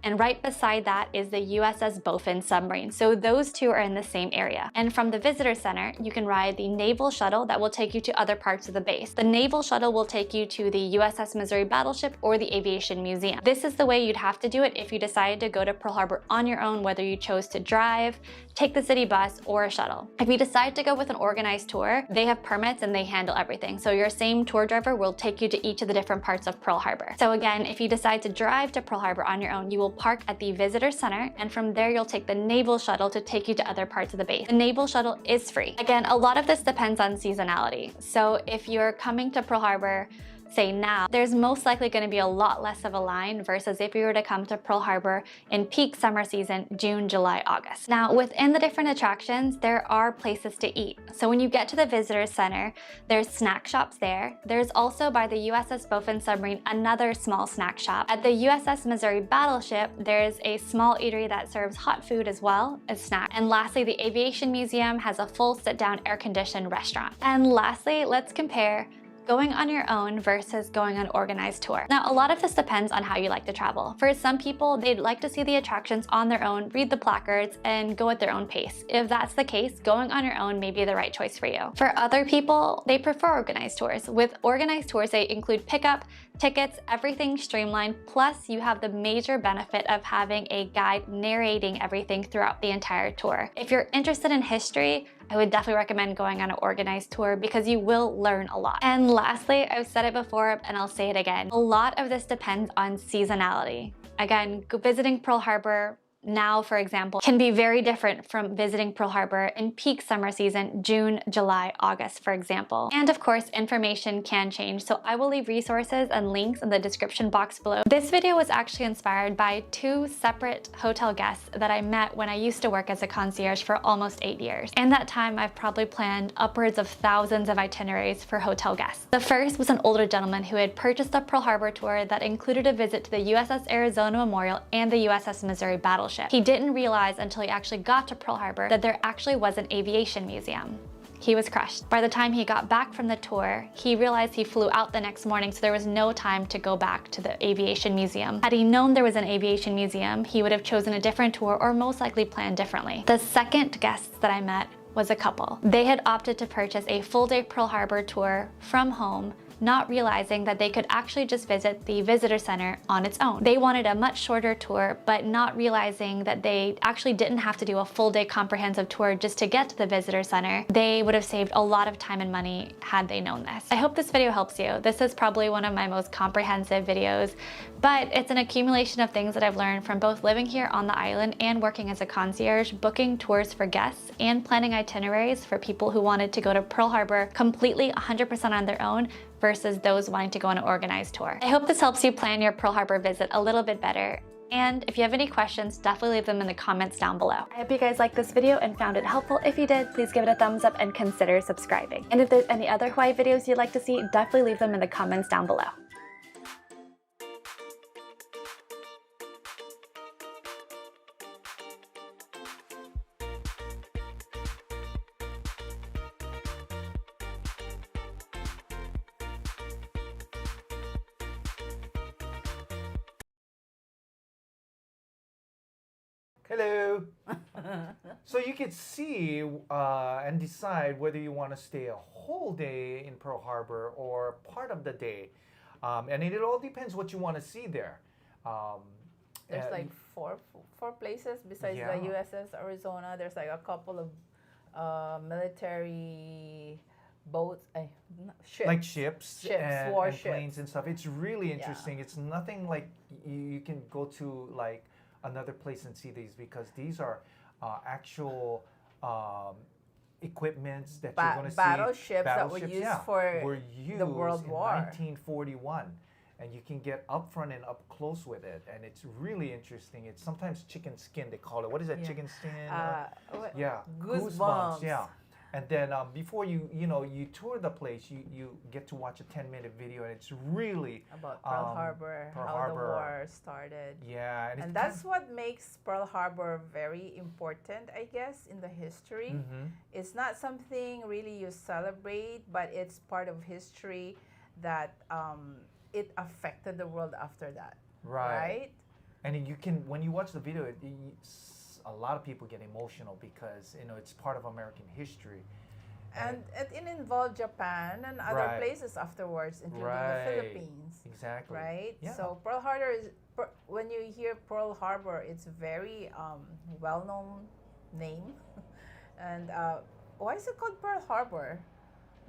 and right beside that is the USS Bowfin submarine. So those two are in the same area. And from the visitor center, you can ride the naval shuttle that will take you to other parts of the base. The naval shuttle will take you to the USS Missouri battleship or the Aviation Museum. This is the way you'd have to do it if you decided to go to Pearl Harbor on your own, whether you chose to drive, take the city bus, or a shuttle. If you decide to go with an organized tour, they have permits and they handle everything. So your same tour driver will take you to each of the different parts of Pearl Harbor. So again, if you decide to drive to Pearl Harbor on your own, you will park at the visitor center, and from there you'll take the naval shuttle to take you to other parts of the base. The naval shuttle is free. Again, a lot of this depends on seasonality. So if you're coming to Pearl Harbor, say now, there's most likely going to be a lot less of a line versus if you were to come to Pearl Harbor in peak summer season, June, July, August. Now, within the different attractions, there are places to eat. So when you get to the visitor center, there's snack shops there. There's also by the USS Bowfin submarine, another small snack shop. At the USS Missouri battleship, there's a small eatery that serves hot food as well as snack. And lastly, the Aviation Museum has a full sit-down air-conditioned restaurant. And lastly, let's compare going on your own versus going on an organized tour. Now, a lot of this depends on how you like to travel. For some people, they'd like to see the attractions on their own, read the placards, and go at their own pace. If that's the case, going on your own may be the right choice for you. For other people, they prefer organized tours. With organized tours, they include pickup, tickets, everything streamlined, plus you have the major benefit of having a guide narrating everything throughout the entire tour. If you're interested in history, I would definitely recommend going on an organized tour because you will learn a lot. And lastly, I've said it before and I'll say it again, a lot of this depends on seasonality. Again, visiting Pearl Harbor now, for example, can be very different from visiting Pearl Harbor in peak summer season, June, July, August, for example. And of course, information can change, so I will leave resources and links in the description box below. This video was actually inspired by two separate hotel guests that I met when I used to work as a concierge for almost 8 years. In that time, I've probably planned upwards of thousands of itineraries for hotel guests. The first was an older gentleman who had purchased a Pearl Harbor tour that included a visit to the USS Arizona Memorial and the USS Missouri battleship. He didn't realize until he actually got to Pearl Harbor that there actually was an aviation museum. He was crushed. By the time he got back from the tour, he realized he flew out the next morning, so there was no time to go back to the aviation museum. Had he known there was an aviation museum, he would have chosen a different tour or most likely planned differently. The second guests that I met was a couple. They had opted to purchase a full-day Pearl Harbor tour from home, not realizing that they could actually just visit the visitor center on its own. They wanted a much shorter tour, but not realizing that they actually didn't have to do a full day comprehensive tour just to get to the visitor center. They would have saved a lot of time and money had they known this. I hope this video helps you. This is probably one of my most comprehensive videos, but it's an accumulation of things that I've learned from both living here on the island and working as a concierge, booking tours for guests, and planning itineraries for people who wanted to go to Pearl Harbor completely 100% on their own versus those wanting to go on an organized tour. I hope this helps you plan your Pearl Harbor visit a little bit better. And if you have any questions, definitely leave them in the comments down below. I hope you guys liked this video and found it helpful. If you did, please give it a thumbs up and consider subscribing. And if there's any other Hawaii videos you'd like to see, definitely leave them in the comments down below. Hello. So you could see and decide whether you want to stay a whole day in Pearl Harbor or part of the day. And it all depends what you want to see there. There's like four places besides Yeah. the USS Arizona. There's like a couple of military boats, ships. Like ships, and warships. planes and stuff. It's really interesting. It's nothing like you can go to like another place and see these, because these are actual equipments that you're going to see. Battleships that were used for were used the World in War. 1941. And you can get up front and up close with it, and it's really interesting. It's sometimes chicken skin, they call it. What is that, chicken skin? Yeah, Goosebumps. Yeah. And then before you tour the place, you get to watch a 10-minute video, and it's really about Pearl Harbor, Pearl how Harbor. the war started. Yeah, and that's what makes Pearl Harbor very important, I guess, in the history. Mm-hmm. It's not something really you celebrate, but it's part of history that it affected the world after that. Right. And you can, when you watch the video, a lot of people get emotional because it's part of American history. And it involved Japan and other Right. places afterwards, including the Right. Philippines. Exactly. Right? Yeah. So Pearl Harbor is, when you hear Pearl Harbor, it's very well-known name. And why is it called Pearl Harbor?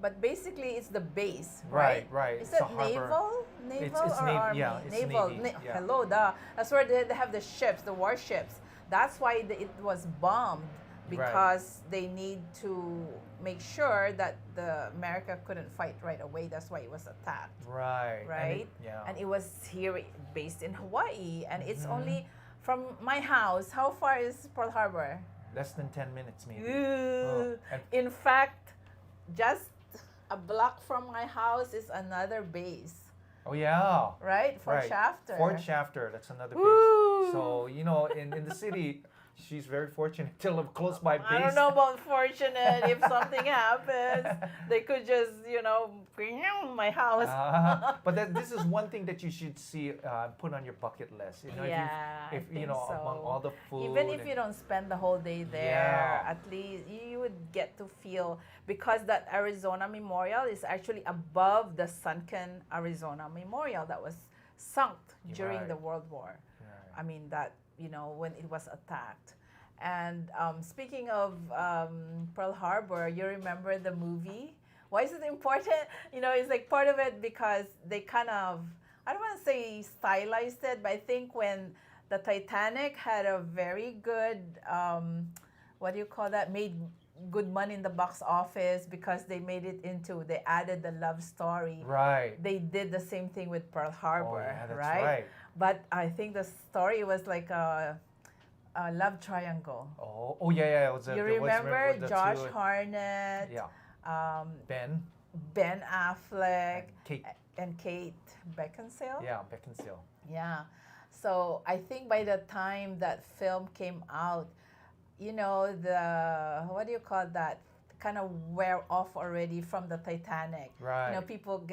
But basically, it's the base, right? Right. Is It's a that harbor. naval It's or Navy, army? yeah, it's naval. Navy, yeah. Hello, that's where they have the ships, the warships. That's why it was bombed, because they need to make sure that the America couldn't fight right away. That's why it was attacked. Right. Right? Yeah. And it was here based in Hawaii, and it's Mhm. only from my house. How far is Pearl Harbor? Less than 10 minutes, maybe. Ooh. And In fact, just a block from my house is another base, oh yeah. right? Fort Right. Shafter. Fort Shafter, that's another Woo! base. So, in the city, she's very fortunate to live close by base. I don't know about fortunate. If something happens, they could just, my house. But this is one thing that you should see, put on your bucket list. Yeah, if I think among so. all the food. Even if you don't spend the whole day there, Yeah. at least you would get to feel, because that Arizona Memorial is actually above the sunken Arizona Memorial that was sunk during Right. the World War. Right. I mean, that, when it was attacked. And speaking of Pearl Harbor, you remember the movie? Why is it important? It's like part of it because they kind of, I don't want to say stylized it, but I think when the Titanic had a very good, what do you call that? Made good money in the box office because they they added the love story. Right. They did the same thing with Pearl Harbor, Oh, yeah, that's right? right. But I think the story was like a love triangle. Oh yeah. It was You there was- remember the Josh two- Hartnett, Yeah. Ben. Ben Affleck, And Kate. and Kate Beckinsale? Yeah, Beckinsale. Yeah. So I think by the time that film came out, the, what do you call that? Kind of wear off already from the Titanic. Right. People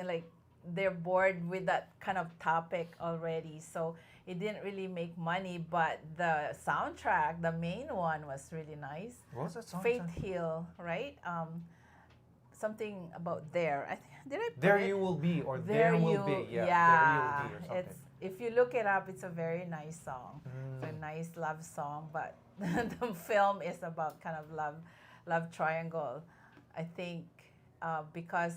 they're bored with that kind of topic already. So it didn't really make money, but the soundtrack, the main one, was really nice. What was that song? Faith Hill, right? Something about there. Did I put There it? You Will Be, or There There Will You- Be. Yeah. yeah. There You Will Be, or something. It's, if you look it up, it's a very nice song. It's a Mm. nice love song, but the film is about kind of love triangle. I think because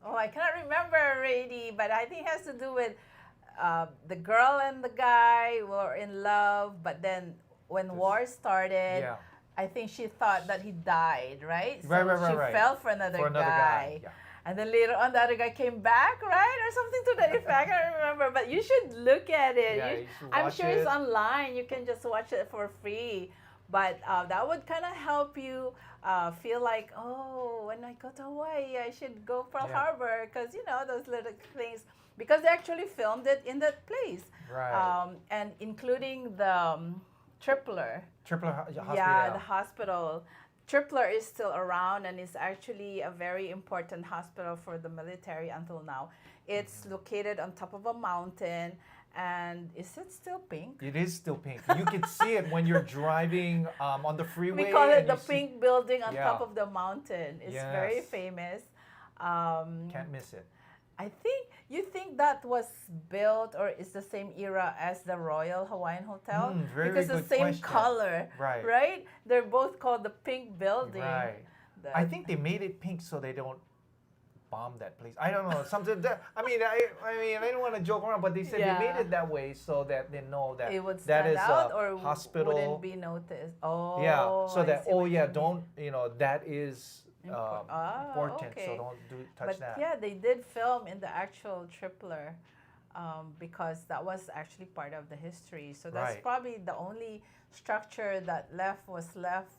I cannot remember already, but I think it has to do with the girl and the guy were in love, but then when war started, Yeah. I think she thought that he died, right? So Right. she fell for another, For another guy. Yeah. And then later on, the other guy came back, right? Or something to that effect. I don't remember. But you should look at it. Yeah, you should I'm watch sure it. it's online. You can just watch it for free. But that would kind of help you feel like, when I go to Hawaii, I should go Pearl Yeah. Harbor. Because, those little things. Because they actually filmed it in that place. Right. And including the Tripler. Hospital. Yeah, the hospital. Tripler is still around and is actually a very important hospital for the military until now. It's located on top of a mountain, and is it still pink? It is still pink. You can see it when you're driving on the freeway. We call it and the you see- pink building on Yeah. top of the mountain. It's very Yes. famous. Can't miss it. You think that was built or is the same era as the Royal Hawaiian Hotel? Very because the good same question. color, Right. right? They're both called the pink building. Right. I think they made it pink so they don't bomb that place. I don't know. Something that I don't want to joke around, but they said Yeah. they made it that way so that they know that it would that stand is out a or hospital. wouldn't be noticed. Oh, Yeah. So I that see what you mean. don't that is important. okay. So don't touch But that. yeah, they did film in the actual Tripler because that was actually part of the history. So that's Right. probably the only structure that was left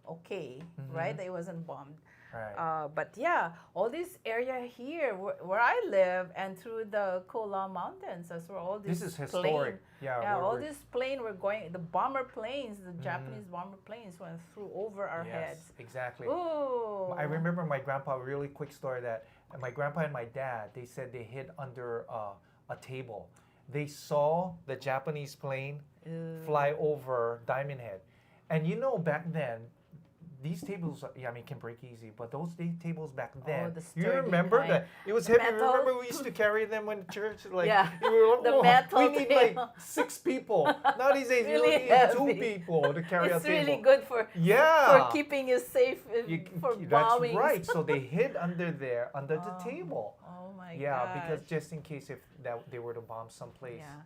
okay, right? That it wasn't bombed. Right. But yeah, all this area here where I live and through the Kola Mountains, that's where all This these is historic. yeah, all we're- this plane were going, the bomber planes, the Japanese bomber planes went through over our yes, heads. exactly. Ooh. I remember my grandpa, a really quick story that my grandpa and my dad, they said they hid under a table they saw the Japanese plane fly over Diamond Head. And you know, back then, these tables, I mean, can break easy, but those tables back then, the you sturdy remember kind. that it was The heavy. metal. Remember we used to carry them when church, like, Yeah, you were like, the "Oh, metal we need like table." 6 people. Nowadays, you Really only need 2 heavy. people to carry a It's table. really good for Yeah. keeping you safe for That's bombings. right. So they hid under there, under the table. Oh my Yeah, gosh. because just in case if they were to bomb someplace. Yeah.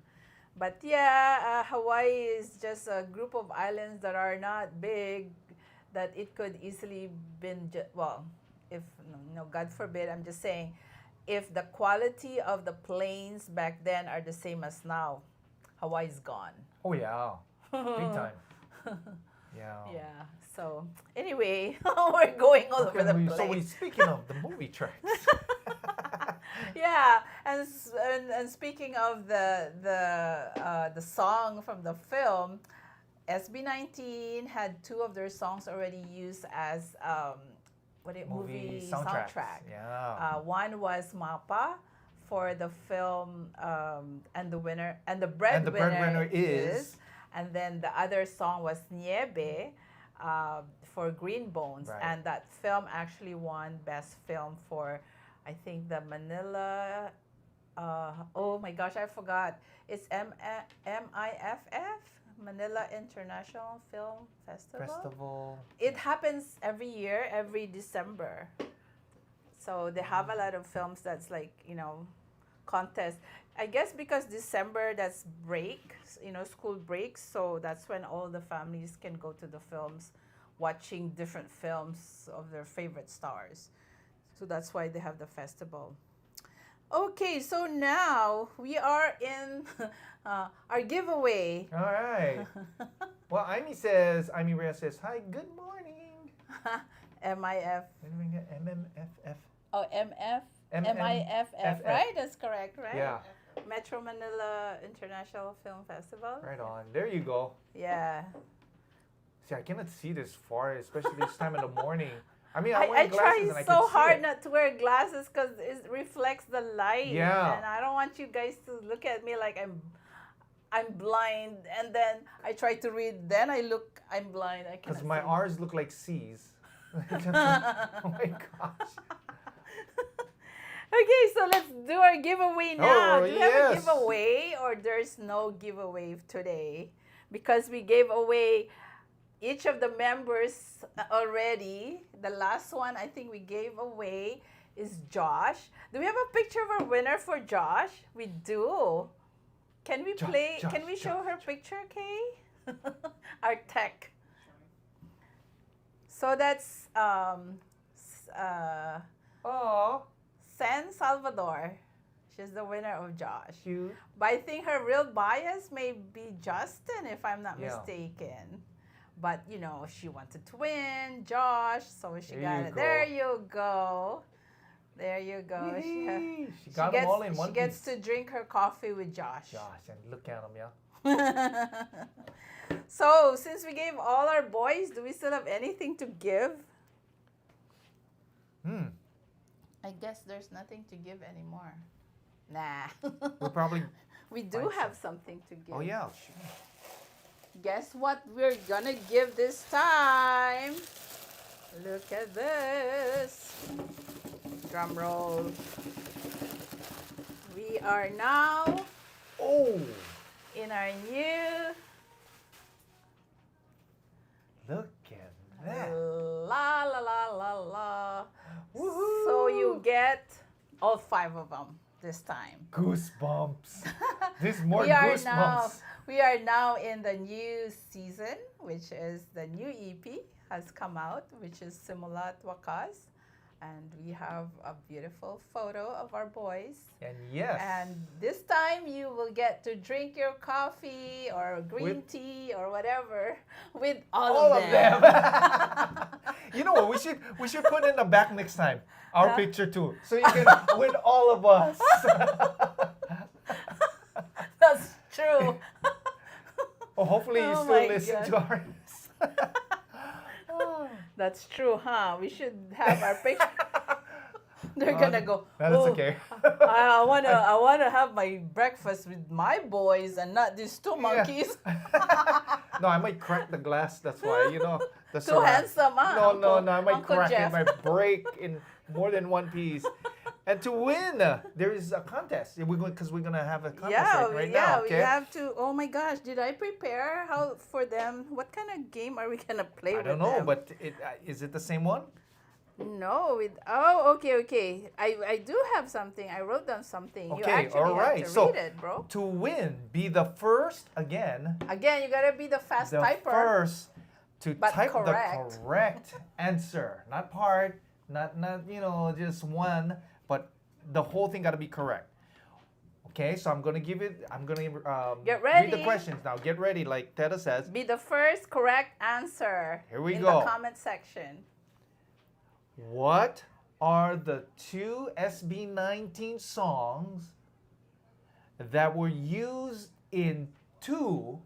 But yeah, Hawaii is just a group of islands that are not big, that it could easily been, well, if, God forbid, I'm just saying, if the quality of the planes back then are the same as now, Hawaii's gone. Oh yeah, big time. Yeah. Yeah. So anyway, we're going all over the place. So we speaking of the movie tracks. Yeah, and speaking of the song from the film, SB19 had 2 of their songs already used as movie soundtracks. soundtrack. Yeah. One was Mapa for the film, and the breadwinner breadwinner is, and then the other song was Niebe for Green Bones, Right. and that film actually won Best Film for, I think, the Manila. Oh my gosh, I forgot. It's MIFF, Manila International Film Festival. It happens every year, every December. So they have a lot of films that's like, contest. I guess because December, that's break, school breaks. So that's when all the families can go to the films, watching different films of their favorite stars. So that's why they have the festival. Okay, so now we are in our giveaway. All right. Well, Amy Rhea says, hi, good morning. MIF. MMFF. Oh, MF. MIFF. MIFF, right? That's correct, right? Yeah. Metro Manila International Film Festival. Right on. There you go. Yeah. See, I cannot see this far, especially this time in the morning. I mean, I I'm wearing try glasses and I so can see hard it. not to wear glasses because it reflects the light. Yeah. And I don't want you guys to look at me like I'm blind, and then I try to read, then I'm blind. I cannot Because my see. R's look like C's. Oh my gosh. Okay, so let's do our giveaway now. Oh, Do we have a yes. giveaway, or there's no giveaway today? Because we gave away each of the members already. The last one I think we gave away is Josh. Do we have a picture of our winner for Josh? We do. Can we can we show her picture, Kay? Our tech. So that's Oh, San Salvador. She's the winner of Josh. cute. But I think her real bias may be Justin, if I'm not Yeah. mistaken. But, she wanted to win, Josh, so she There got you it. go. There you go. There you go. She got them all in one She gets piece. to drink her coffee with Josh. Josh, and look at him, yeah. So, since we gave all our boys, do we still have anything to give? I guess there's nothing to give anymore. Nah. We'll probably. We do find have something to give. Oh yeah. Guess what we're gonna give this time? Look at this. Drum roll. We are now Oh, in our new look at that. la la la la la. Woohoo. So you get all 5 of them this time. Goosebumps. This more We are goosebumps. now in the new season, which is the new EP has come out, which is Simulat Wakas. And we have a beautiful photo of our boys. And yes. And this time you will get to drink your coffee or green tea or whatever with all of them. You know what? We should put in the back next time our picture too, so you can win all of us. That's true. Oh, hopefully you Oh still my listen God. to our. That's true, huh? We should have our picture. They're gonna go. That's "Oh, okay. I wanna have my breakfast with my boys and not these two monkeys. No, I might crack the glass. That's why, you know. The Too handsome, huh? No. I might Uncle crack Jeff. it. I might break in more than one piece. And to win, there is a contest. Because we're gonna have a contest right now. We Okay. have to. Oh my gosh, did I prepare how for them? What kind of game are we gonna play I with don't know, them? but is it the same one? No, okay. I do have something. I wrote down something. You Okay, actually all right. have to So read it, bro. to win, be the first again. Again, you gotta be the fast The typer. first to But type correct. the correct answer, not part, not just one, but the whole thing got to be correct. Okay, so I'm gonna Get read ready. the questions now. Get ready, like Teta says. Be the first correct answer. Here we in go. the comment section. What are the two SB19 songs that were used in two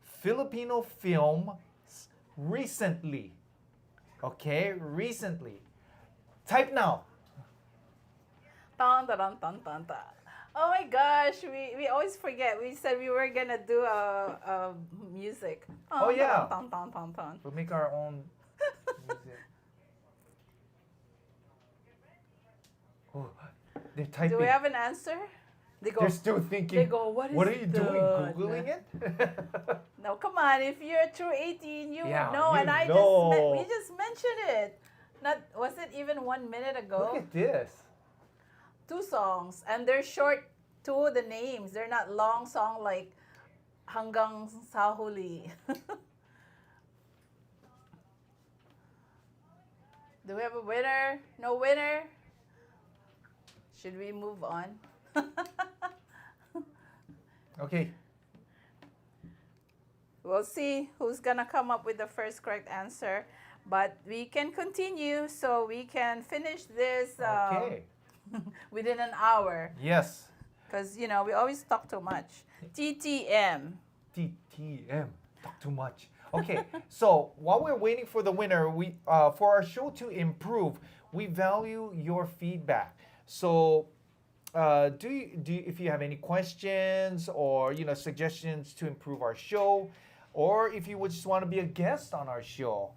Filipino films recently? Okay, recently. Type now. Dun, dun, dun, dun, dun, dun. Oh my gosh, we always forget. We said we were gonna do a music. Oh, yeah. Dun, dun, dun, dun. We'll make our own music. Oh, they're typing. Do we have an answer? They go. They're still thinking. They go. What What are is you doing? the-" Googling it? No, come on. If you're through 18, you Yeah, would know. you And I know. we just mentioned it. Not was it even 1 minute ago? Look at this. 2 songs, and they're short too. The names. They're not long song like Hanggang sa Huli. Do we have a winner? No winner? Should we move on? Okay. We'll see who's gonna come up with the first correct answer. But we can continue so we can finish this Okay. within an hour. Yes. Because, we always talk too much. TTM. TTM. Talk too much. Okay. So while we're waiting for the winner, we for our show to improve, we value your feedback. So do you if you have any questions or suggestions to improve our show, or if you would just want to be a guest on our show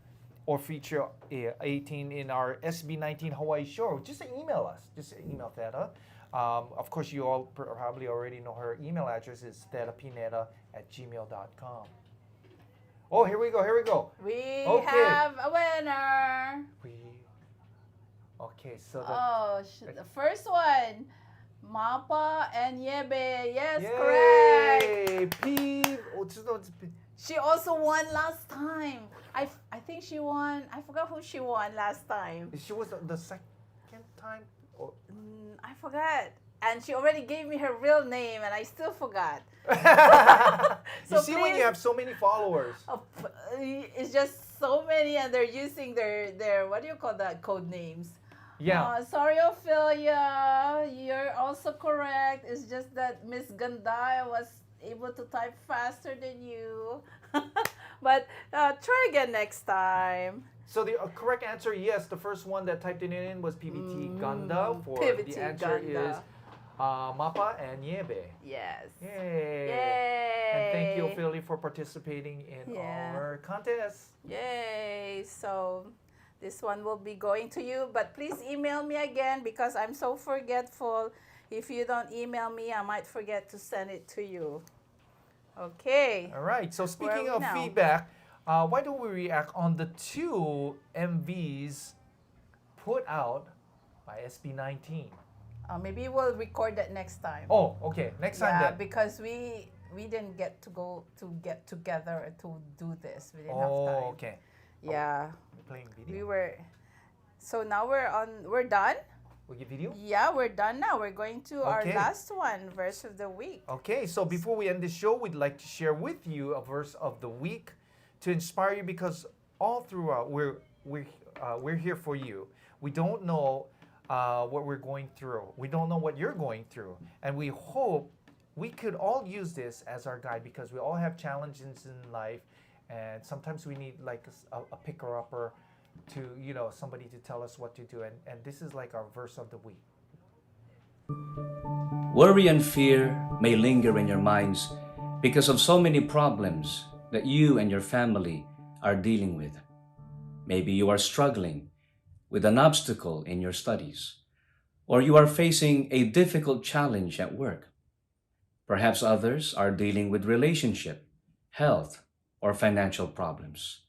or feature 18 in our SB19 Hawaii Show, just email us. Just email Theta. Of course, you all probably already know her email address is thetapineta@gmail.com. Oh, here we go. We Okay. have a winner. Okay, so The first one. Mapa and Yebe. Yes, Yay! correct. P. Oh, it's P. She also won last time. I think she won. I forgot who she won last time. She was the second time. Or... I forgot. And she already gave me her real name, and I still forgot. You see when you have so many followers. It's just so many, and they're using their what do you call that, code names? Yeah. Sorry, Ophelia, you're also correct. It's just that Miss Gandaya was able to type faster than you. But try again next time. So the correct answer, yes, the first one that typed it in was PBT Ganda. For PBT the answer Ganda. is Mapa and Yebe. Yes. Yay! Yay! And thank you, Ophelia, for participating in Yeah. our contest. Yay! So this one will be going to you, but please email me again because I'm so forgetful. If you don't email me, I might forget to send it to you. Okay. All right. So speaking are we of now? feedback, why don't we react on the 2 MVs put out by SB19? Maybe we'll record that next time. Oh, okay. Next time Yeah, then. because we didn't get together to do this. We didn't have Oh, time. okay. Yeah, We're playing we video. were. So now we're done. We get video? Yeah, we're done now. We're going to our Okay. last one, verse of the week. Okay, so before we end the show, we'd like to share with you a verse of the week to inspire you, because all throughout we're here for you. We don't know what we're going through. We don't know what you're going through, and we hope we could all use this as our guide, because we all have challenges in life, and sometimes we need like a picker-upper to somebody to tell us what to do, and this is like our verse of the week. Worry and fear may linger in your minds because of so many problems that you and your family are dealing with. Maybe you are struggling with an obstacle in your studies, or you are facing a difficult challenge at work. Perhaps others are dealing with relationship, health, or financial problems.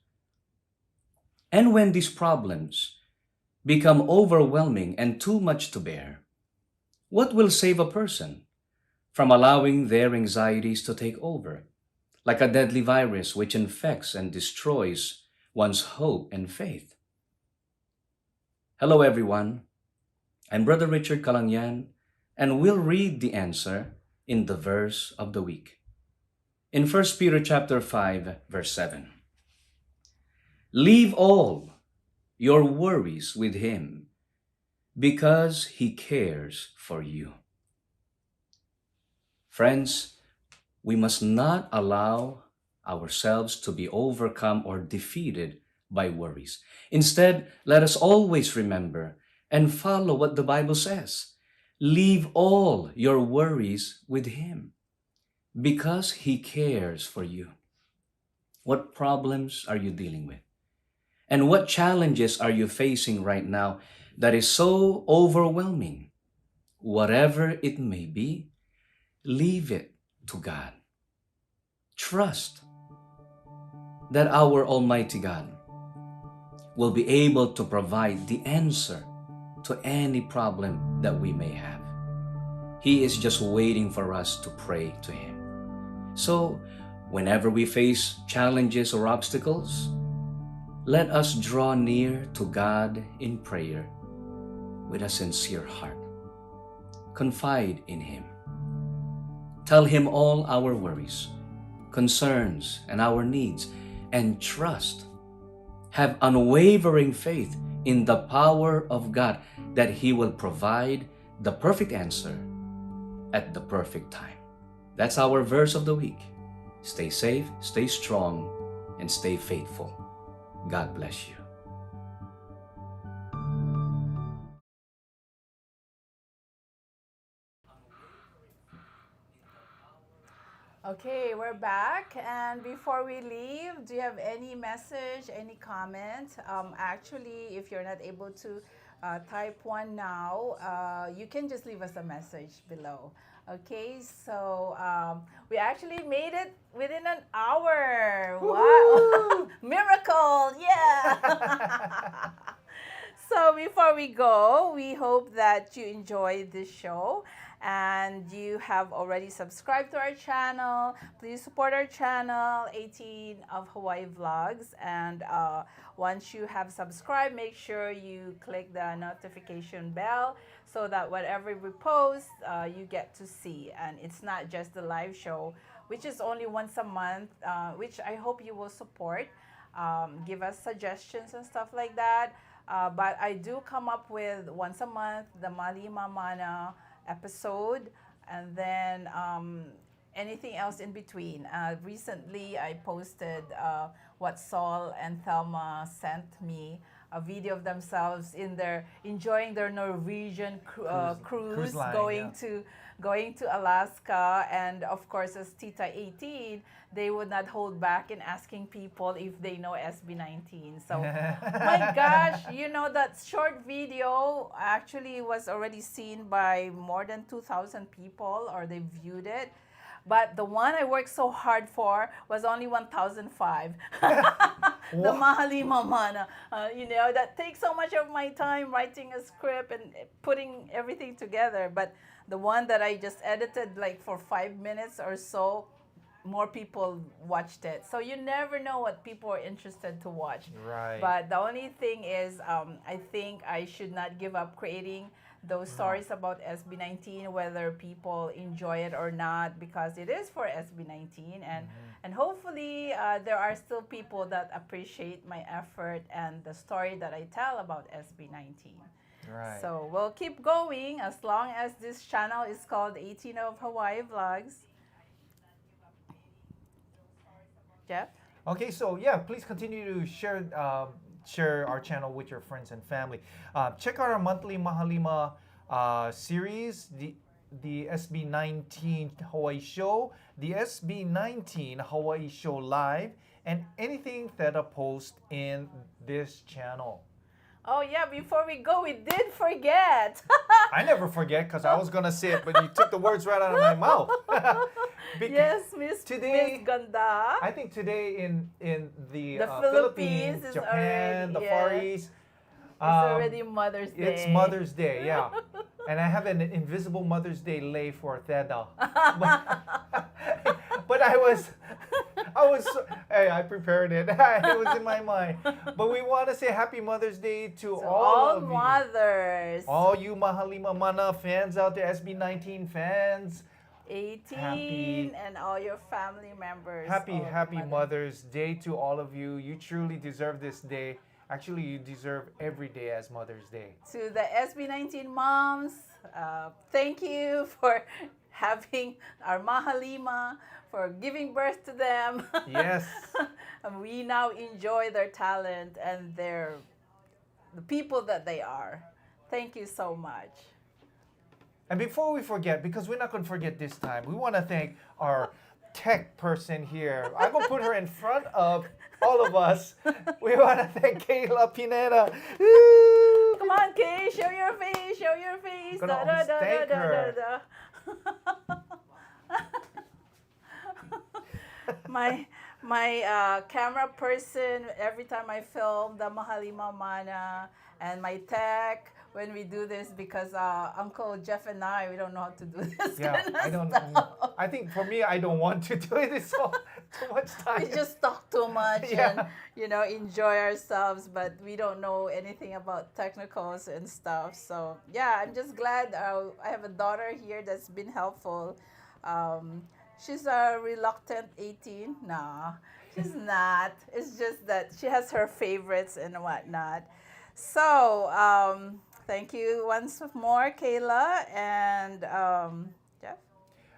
And when these problems become overwhelming and too much to bear, what will save a person from allowing their anxieties to take over, like a deadly virus which infects and destroys one's hope and faith? Hello everyone, I'm Brother Richard Kalangyan, and we'll read the answer in the verse of the week. In 1 Peter chapter 5, verse 7. Leave all your worries with him, because he cares for you. Friends, we must not allow ourselves to be overcome or defeated by worries. Instead, let us always remember and follow what the Bible says. Leave all your worries with him, because he cares for you. What problems are you dealing with? And what challenges are you facing right now that is so overwhelming? Whatever it may be, leave it to God. Trust that our Almighty God will be able to provide the answer to any problem that we may have. He is just waiting for us to pray to Him. So, whenever we face challenges or obstacles, let us draw near to God in prayer with a sincere heart. Confide in Him. Tell Him all our worries, concerns, and our needs, and trust. Have unwavering faith in the power of God that He will provide the perfect answer at the perfect time. That's our verse of the week. Stay safe, stay strong, and stay faithful. God bless you. Okay, we're back. And before we leave, do you have any message, any comment? Actually, if you're not able to type one now, you can just leave us a message below. Okay, so we actually made it within an hour. Wow! Miracle! Yeah! So before we go, we hope that you enjoyed this show and you have already subscribed to our channel. Please support our channel, 18 of Hawaii Vlogs. And once you have subscribed, make sure you click the notification bell so that whatever we post, you get to see. And it's not just the live show, which is only once a month, which I hope you will support. Give us suggestions and stuff like that. But I do come up with once a month the Mahalima Mana episode, and then anything else in between. Recently, I posted what Saul and Thelma sent me, a video of themselves enjoying their Norwegian cruise line, going to Alaska. And of course, as Tita 18, they would not hold back in asking people if they know SB19. So, my gosh, that short video actually was already seen by more than 2,000 people, or they viewed it. But the one I worked so hard for was only 1,005. The Mahalima Mana. That takes so much of my time writing a script and putting everything together. But the one that I just edited like for 5 minutes or so, more people watched it. So you never know what people are interested to watch. Right. But the only thing is, I think I should not give up creating those stories about SB19, whether people enjoy it or not, because it is for SB19. And hopefully there are still people that appreciate my effort and the story that I tell about SB19. Right. So we'll keep going as long as this channel is called 18 of Hawaii Vlogs. Jeff? Okay, so yeah, please continue to share share our channel with your friends and family. Check out our monthly Mahalima series, the SB19 Hawaii Show, the SB19 Hawaii Show Live, and anything Theta posts in this channel. Oh yeah, before we go, we did forget. I never forget because I was gonna say it, but you took the words right out of my mouth. Yes, Miss Ganda. I think today in the The Philippines, Philippines is Japan, already- the yes. Far East. It's already Mother's Day. It's Mother's Day, yeah. And I have an invisible Mother's Day lay for Theda. But hey, I prepared it. It was in my mind. But we want to say Happy Mother's Day to all of you. mothers. All you Mahalima Mana fans out there, SB19 fans. 18 Happy- and all your family members. Happy all the Mother's Day to all of you. You truly deserve this day. Actually, you deserve every day as Mother's Day. To the SB19 moms, thank you for having our Mahalima, for giving birth to them. Yes. And we now enjoy their talent and the people that they are. Thank you so much. And before we forget, because we're not going to forget this time, we want to thank our tech person here. I'm going to put her in front of all of us. We want to thank Kayla Pineda. Woo! Come on, Kay, show your face, show your face. Gonna always thank her. My camera person, every time I film the Mahalima Mana, and my tech when we do this, because Uncle Jeff and we don't know how to do this. Yeah, kind of I don't. stuff. I think for me, I don't want to do it. It's so too much time. We just talk too much Yeah. and enjoy ourselves, but we don't know anything about technicals and stuff. So yeah, I'm just glad I have a daughter here that's been helpful. She's a reluctant 18. Nah, she's not. It's just that she has her favorites and whatnot. So thank you once more, Kayla and Jeff.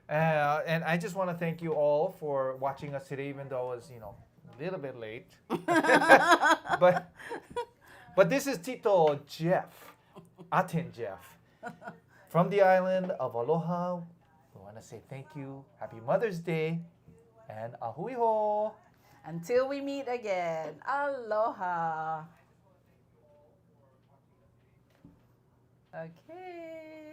And I just want to thank you all for watching us today, even though it was, a little bit late. but this is Tito Jeff, Atin Jeff, from the island of Aloha. We want to say thank you, Happy Mother's Day, and ahui ho. Until we meet again, aloha. Okay.